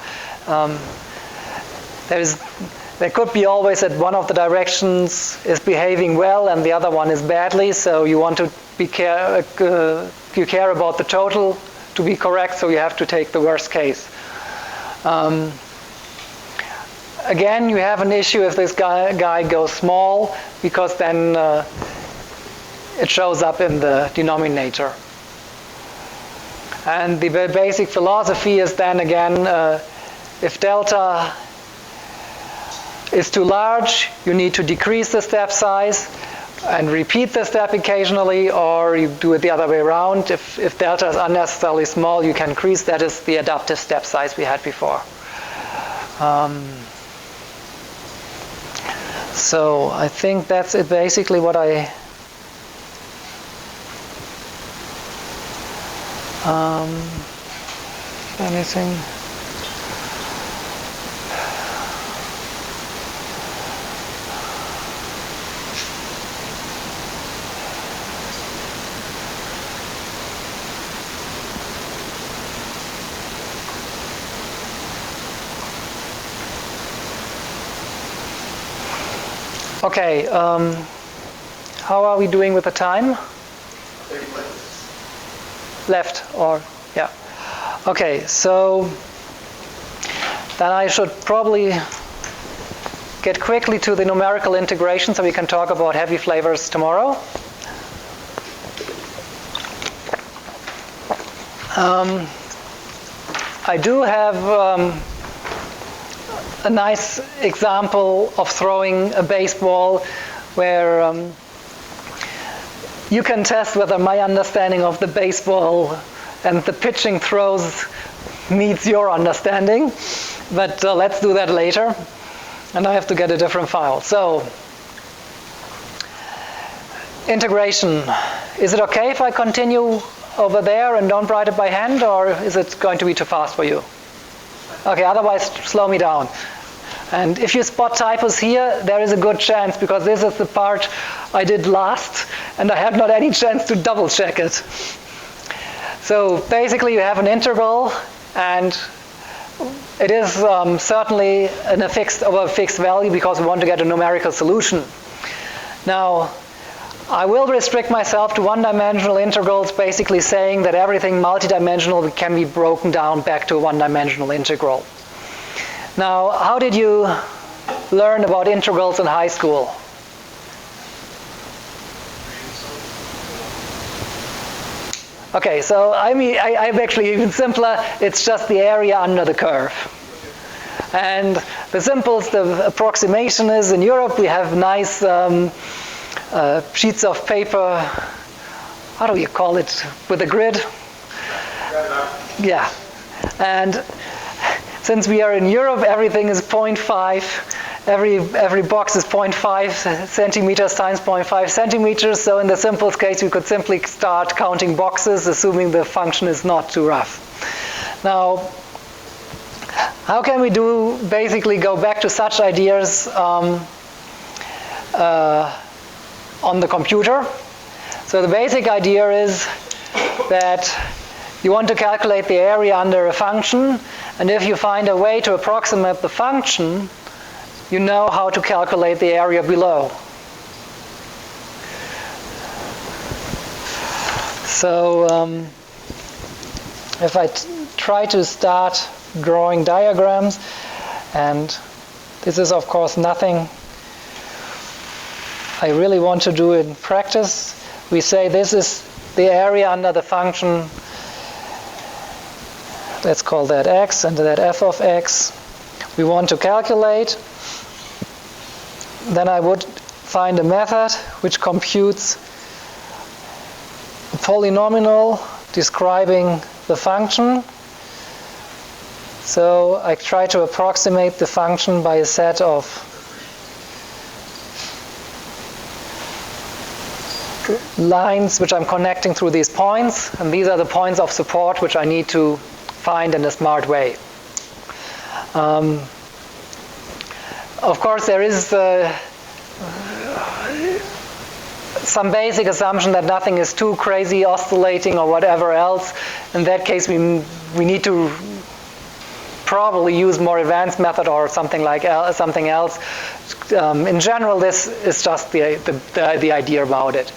There could be always that one of the directions is behaving well and the other one is badly, so you want to you care about the total to be correct, so you have to take the worst case. Again, you have an issue if this guy goes small, because then it shows up in the denominator. And the basic philosophy is then again, if delta is too large, you need to decrease the step size and repeat the step occasionally, or you do it the other way around. If delta is unnecessarily small, you can increase. That is the adaptive step size we had before. So I think that's it, basically what I anything? Okay, how are we doing with the time? 30 minutes. Left, or, yeah. Okay, so then I should probably get quickly to the numerical integration so we can talk about heavy flavors tomorrow. I do have a nice example of throwing a baseball where you can test whether my understanding of the baseball and the pitching throws meets your understanding, but let's do that later. And I have to get a different file. So, integration. Is it okay if I continue over there and don't write it by hand, or is it going to be too fast for you? Okay, otherwise slow me down. And if you spot typos here, there is a good chance, because this is the part I did last, and I had not any chance to double check it. So basically you have an integral, and it is certainly a fixed value, because we want to get a numerical solution. Now, I will restrict myself to one-dimensional integrals, basically saying that everything multidimensional can be broken down back to a one-dimensional integral. Now, how did you learn about integrals in high school? Okay, so I'm actually even simpler. It's just the area under the curve. And the simplest approximation is, in Europe we have nice sheets of paper, how do you call it, with a grid? Yeah. And since we are in Europe, everything is 0.5. Every box is 0.5 centimeters times 0.5 centimeters. So in the simplest case, we could simply start counting boxes, assuming the function is not too rough. Now, how can we basically go back to such ideas on the computer? So the basic idea is that you want to calculate the area under a function, and if you find a way to approximate the function, you know how to calculate the area below. So if I try to start drawing diagrams, and this is of course nothing I really want to do in practice. We say this is the area under the function, let's call that x, and that f of x. We want to calculate. Then I would find a method which computes a polynomial describing the function. So I try to approximate the function by a set of lines which I'm connecting through these points, and these are the points of support which I need to find in a smart way. Of course, there is some basic assumption that nothing is too crazy oscillating or whatever else. In that case, we need to probably use more advanced method or something else. In general, this is just the idea about it.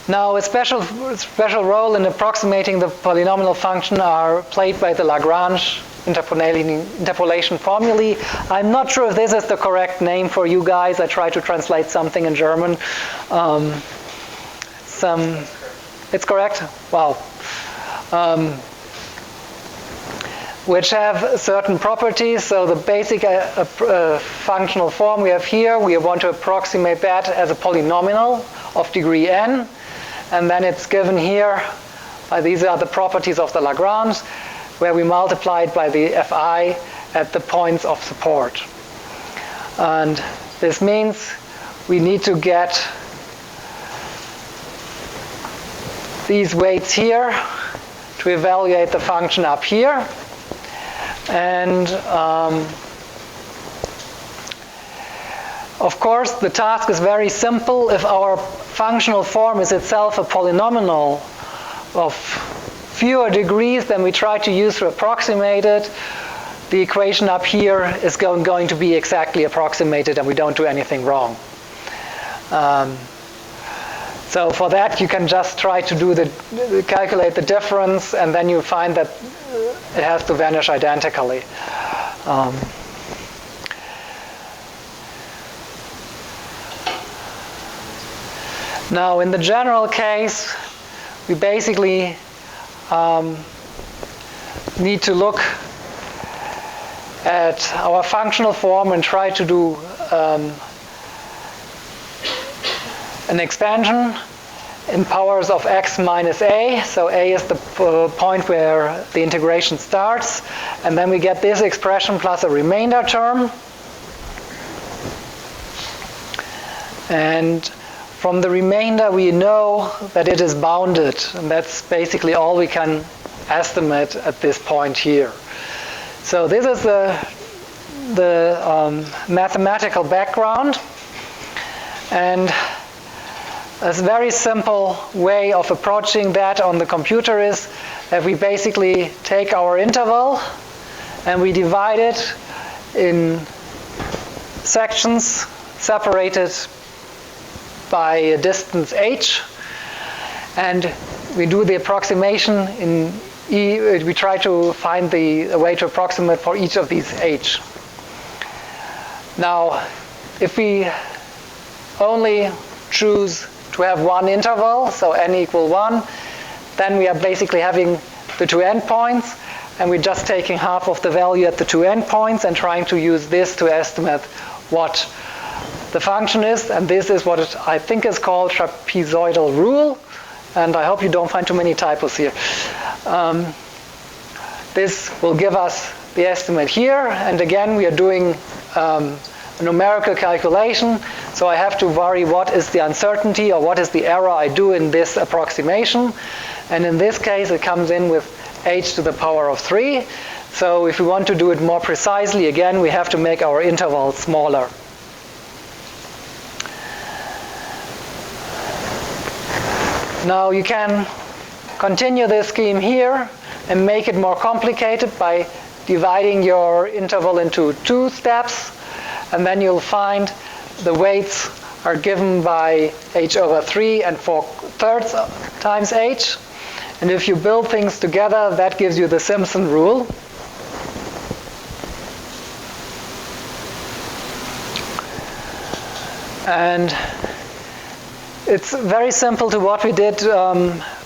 Now, a special role in approximating the polynomial function are played by the Lagrange interpolation formulae. I'm not sure if this is the correct name for you guys. I tried to translate something in German. It's correct? Wow. Which have certain properties. So the basic functional form we have here, we want to approximate that as a polynomial of degree n. And then it's given here, these are the properties of the Lagrange, where we multiply it by the fi at the points of support. And this means we need to get these weights here to evaluate the function up here. And of course, the task is very simple. If our functional form is itself a polynomial of fewer degrees than we try to use to approximate it, the equation up here is going to be exactly approximated, and we don't do anything wrong. So for that, you can just try to calculate the difference, and then you find that it has to vanish identically. Now, in the general case, we basically need to look at our functional form and try to do an expansion in powers of x minus a. So a is the point where the integration starts. And then we get this expression plus a remainder term. And from the remainder, we know that it is bounded. And that's basically all we can estimate at this point here. So this is the mathematical background. And a very simple way of approaching that on the computer is that we basically take our interval and we divide it in sections separated by a distance h, and we do the approximation in we try to find a way to approximate for each of these h. Now, if we only choose to have one interval, so n equal 1. Then we are basically having the two endpoints, and we're just taking half of the value at the two endpoints and trying to use this to estimate what the function is, and this is what I think is called Trapezoidal Rule, and I hope you don't find too many typos here. This will give us the estimate here, and again we are doing a numerical calculation, so I have to worry what is the uncertainty or what is the error I do in this approximation, and in this case it comes in with h to the power of 3. So if we want to do it more precisely, again we have to make our interval smaller. Now you can continue this scheme here and make it more complicated by dividing your interval into 2 steps, and then you'll find the weights are given by h over 3 and 4/3 times h. And if you build things together, that gives you the Simpson rule. And it's very simple to what we did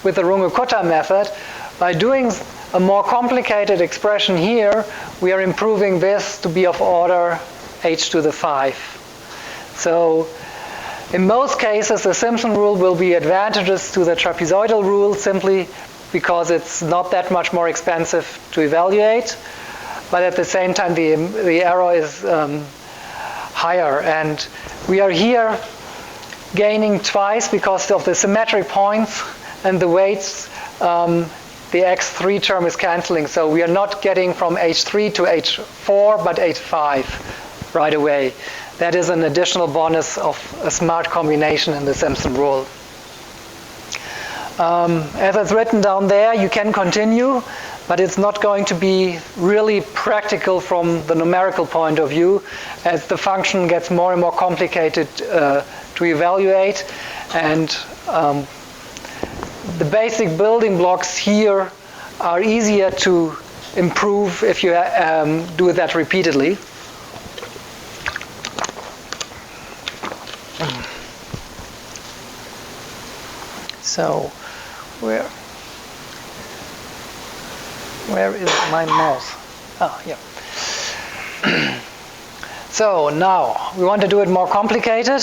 with the Runge-Kutta method. By doing a more complicated expression here, we are improving this to be of order h to the 5. So in most cases, the Simpson rule will be advantageous to the trapezoidal rule simply because it's not that much more expensive to evaluate, but at the same time the error is higher. And we are here gaining twice because of the symmetric points and the weights. The x3 term is canceling, so we are not getting from h3 to h4 but h5 right away. That is an additional bonus of a smart combination in the Simpson rule. As it's written down there, you can continue, but it's not going to be really practical from the numerical point of view, as the function gets more and more complicated to evaluate, and the basic building blocks here are easier to improve if you do that repeatedly. So, where is my mouse? Oh, yeah. So now we want to do it more complicated.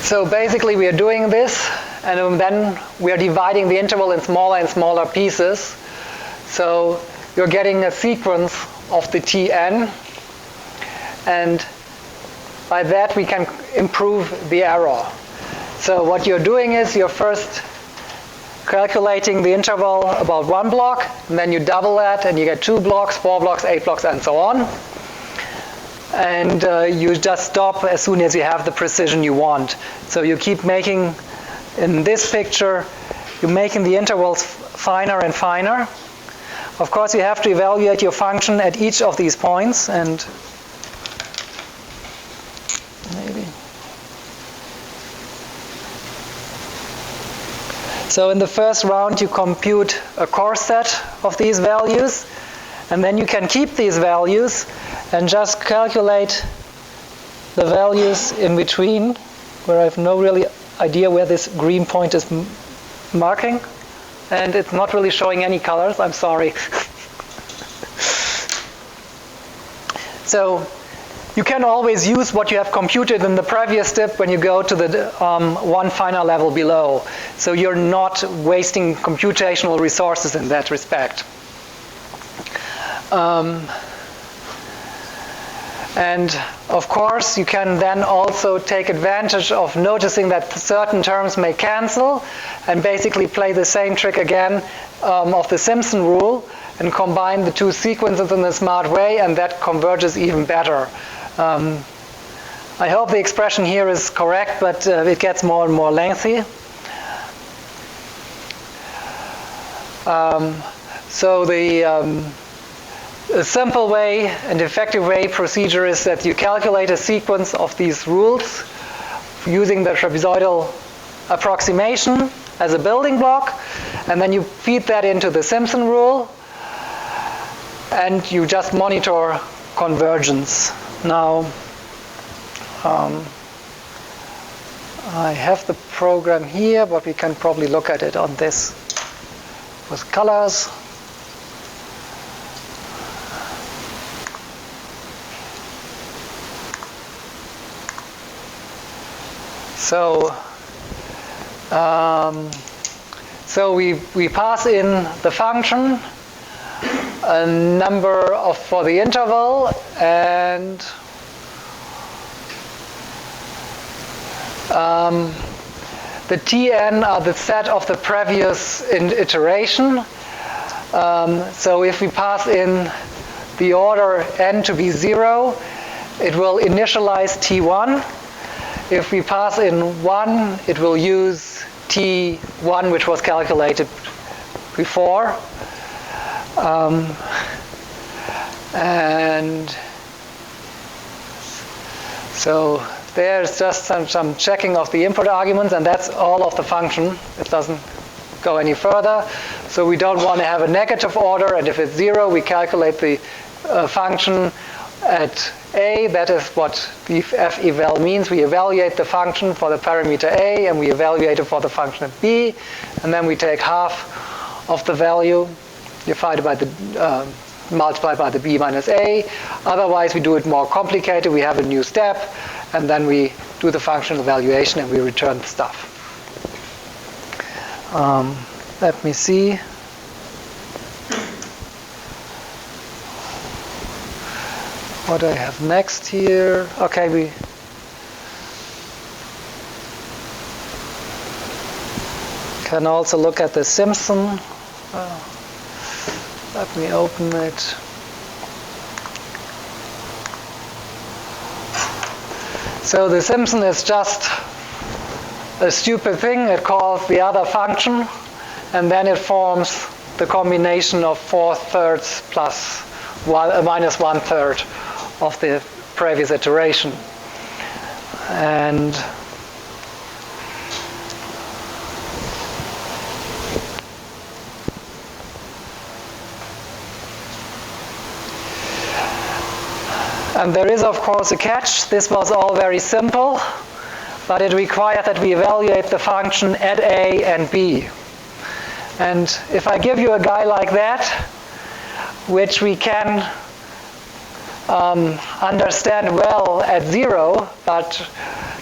So basically we are doing this, and then we are dividing the interval in smaller and smaller pieces. So you're getting a sequence of the Tn, and by that we can improve the error. So what you're doing is you're first calculating the interval about 1 block, and then you double that and you get 2 blocks, 4 blocks, 8 blocks, and so on. And you just stop as soon as you have the precision you want. So you keep making, in this picture, you're making the intervals finer and finer. Of course, you have to evaluate your function at each of these points, and maybe. So in the first round, you compute a coarse set of these values, and then you can keep these values and just calculate the values in between, where I have no really idea where this green point is marking. And it's not really showing any colors, I'm sorry. So you can always use what you have computed in the previous step when you go to the one finer level below. So you're not wasting computational resources in that respect. And of course, you can then also take advantage of noticing that certain terms may cancel and basically play the same trick again of the Simpson rule and combine the two sequences in a smart way, and that converges even better. I hope the expression here is correct, but it gets more and more lengthy. So a simple way and effective way procedure is that you calculate a sequence of these rules using the trapezoidal approximation as a building block, and then you feed that into the Simpson rule. and you just monitor convergence. Now, I have the program here, but we can probably look at it on this with colors. So we pass in the function a number for the interval, and the Tn are the set of the previous iteration. So if we pass in the order n to be 0, it will initialize T1. If we pass in 1, it will use T1, which was calculated before. And so there's just some checking of the input arguments, and that's all of the function. It doesn't go any further. So we don't want to have a negative order, and if it's 0, we calculate the function at a. That is what the f-eval means. We evaluate the function for the parameter a, and we evaluate it for the function at b, and then we take half of the value divided by the multiplied by the b minus a. Otherwise, we do it more complicated. We have a new step, and then we do the functional evaluation, and we return the stuff. Let me see. What I have next here. Okay, we can also look at the Simpson. Let me open it. So the Simpson is just a stupid thing. It calls the other function, and then it forms the combination of 4/3 plus minus 1/3 of the previous iteration. And there is, of course, a catch. This was all very simple, but it required that we evaluate the function at a and b. And if I give you a guy like that, which we can understand well at 0, but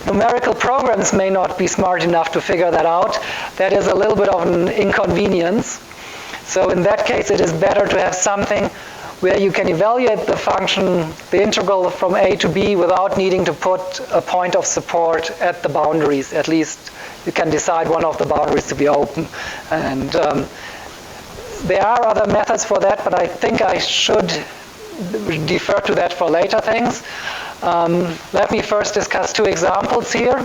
numerical programs may not be smart enough to figure that out, that is a little bit of an inconvenience. So in that case, it is better to have something where you can evaluate the function, the integral from a to b, without needing to put a point of support at the boundaries. At least you can decide one of the boundaries to be open. And there are other methods for that, but I think I should defer to that for later things. Let me first discuss 2 examples here.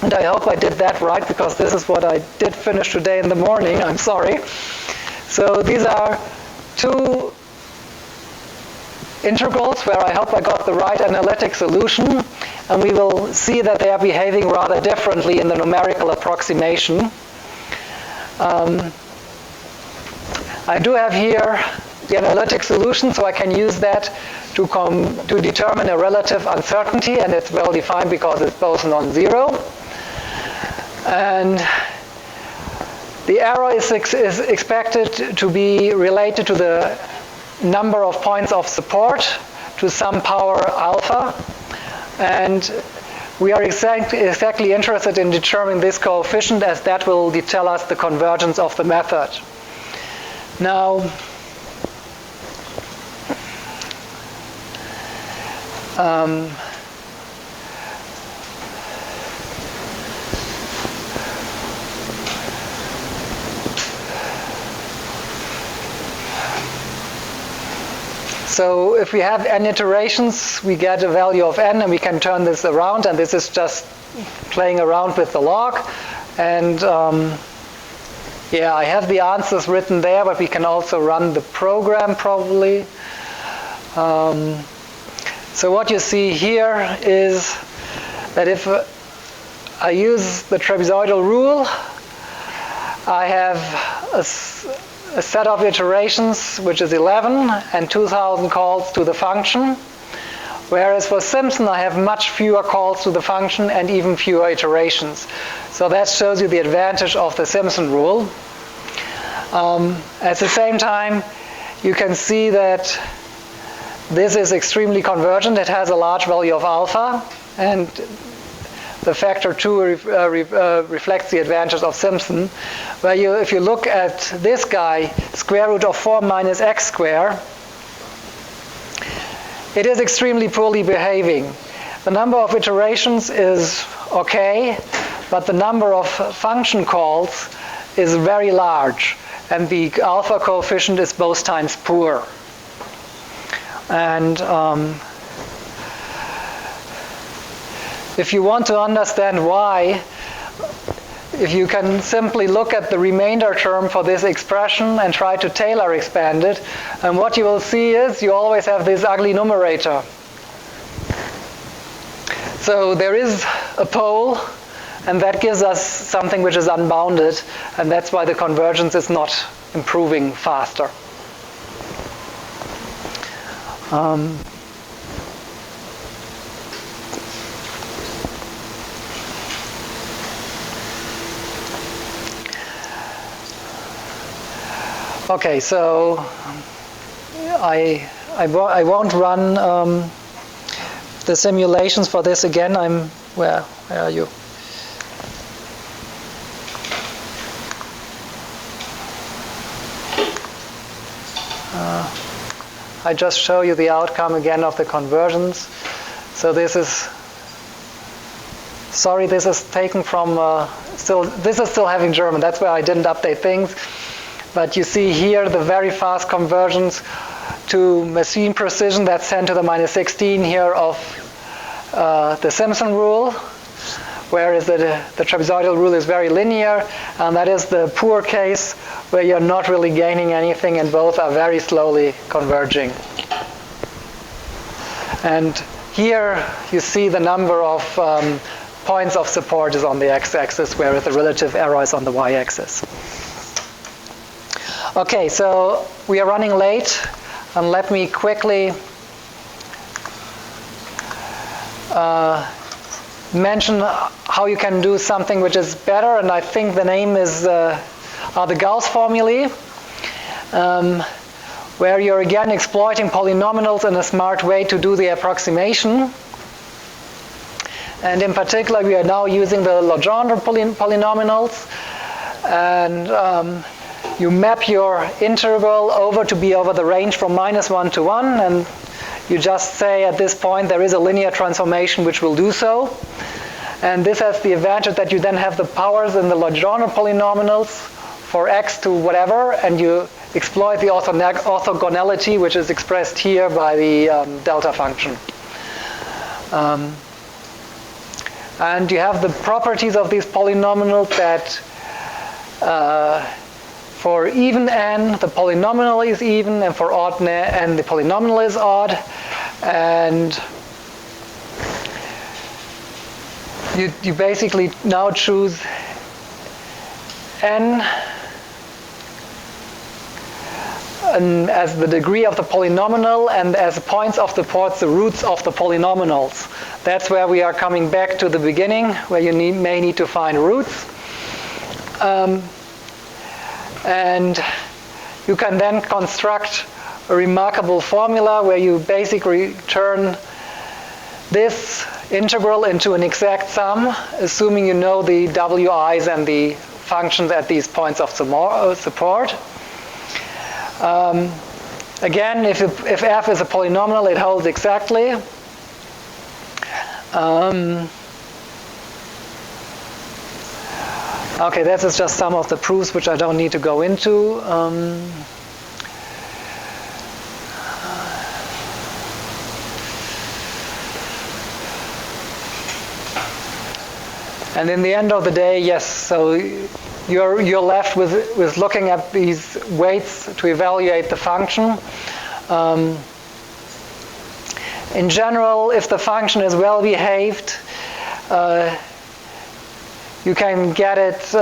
And I hope I did that right, because this is what I did finish today in the morning. I'm sorry. So these are 2 integrals where I hope I got the right analytic solution, and we will see that they are behaving rather differently in the numerical approximation. I do have here the analytic solution, so I can use that to determine a relative uncertainty, and it's well defined because it's both non-zero. And the error is expected to be related to the number of points of support to some power alpha. And we are exactly interested in determining this coefficient, as that will tell us the convergence of the method. Now, so if we have n iterations, we get a value of n, and we can turn this around, and this is just playing around with the log. And yeah, I have the answers written there, but we can also run the program probably. So what you see here is that if I use the trapezoidal rule, I have a set of iterations which is 11 and 2000 calls to the function. Whereas for Simpson I have much fewer calls to the function and even fewer iterations. So that shows you the advantage of the Simpson rule. At the same time, you can see that this is extremely convergent. It has a large value of alpha, and the factor 2 reflects the advantage of Simpson. Where if you look at this guy, square root of 4 minus x squared, it is extremely poorly behaving. The number of iterations is okay, but the number of function calls is very large, and the alpha coefficient is both times poor. And if you want to understand why, if you can simply look at the remainder term for this expression and try to Taylor expand it, and what you will see is you always have this ugly numerator. So there is a pole, and that gives us something which is unbounded, and that's why the convergence is not improving faster. Okay, so I won't run the simulations for this again. Where are you? I just show you the outcome again of the conversions. So this is, sorry, this is taken from this is still having German. That's where I didn't update things. But you see here the very fast conversions to machine precision, that's 10 to the minus 16 here of the Simpson rule, whereas the trapezoidal rule is very linear, and that is the poor case where you're not really gaining anything and both are very slowly converging. And here you see the number of points of support is on the x-axis, whereas the relative error is on the y-axis. Okay, so we are running late, and let me quickly mention how you can do something which is better, and I think the name is are the Gauss formulae, where you're again exploiting polynomials in a smart way to do the approximation. And in particular, we are now using the Legendre polynomials, and you map your integral over to be over the range from -1 to 1, and you just say at this point there is a linear transformation which will do so. And this has the advantage that you then have the powers in the Legendre polynomials for x to whatever, and you exploit the orthogonality, which is expressed here by the delta function. And you have the properties of these polynomials that for even n, the polynomial is even, and for odd n, the polynomial is odd. And you basically now choose n as the degree of the polynomial, and as points of support the roots of the polynomials. That's where we are coming back to the beginning, where you may need to find roots. And you can then construct a remarkable formula where you basically turn this integral into an exact sum, assuming you know the wi's and the functions at these points of support. Again, if f is a polynomial, it holds exactly. Okay, this is just some of the proofs which I don't need to go into. And in the end of the day, yes, so you're left with looking at these weights to evaluate the function. In general, if the function is well behaved, you can get it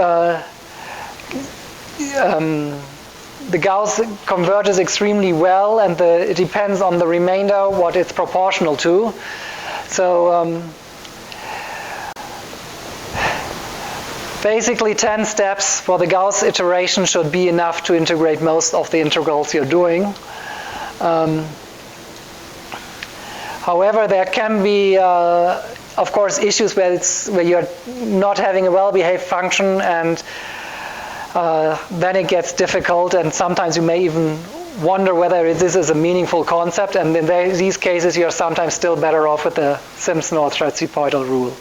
the Gauss converges extremely well, and it depends on the remainder what it's proportional to. So basically 10 steps for the Gauss iteration should be enough to integrate most of the integrals you're doing. However, there can be, of course, issues where you're not having a well-behaved function, and then it gets difficult, and sometimes you may even wonder whether this is a meaningful concept, and in these cases you're sometimes still better off with the Simpson or trapezoidal rule.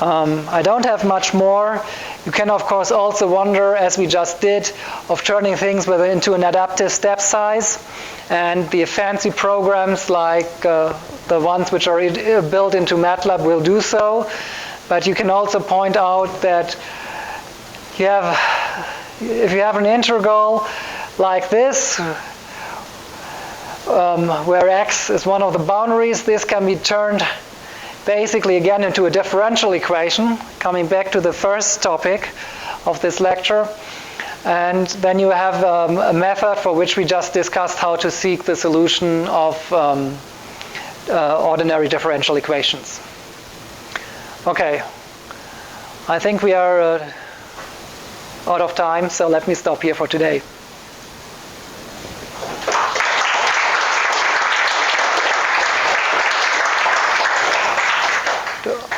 I don't have much more. You can of course also wonder, as we just did, of turning things into an adaptive step size, and the fancy programs like the ones which are built into MATLAB will do so. But you can also point out that if you have an integral like this, where x is one of the boundaries, this can be turned basically again into a differential equation, coming back to the first topic of this lecture. And then you have a method for which we just discussed how to seek the solution of ordinary differential equations. Okay, I think we are out of time, so let me stop here for today.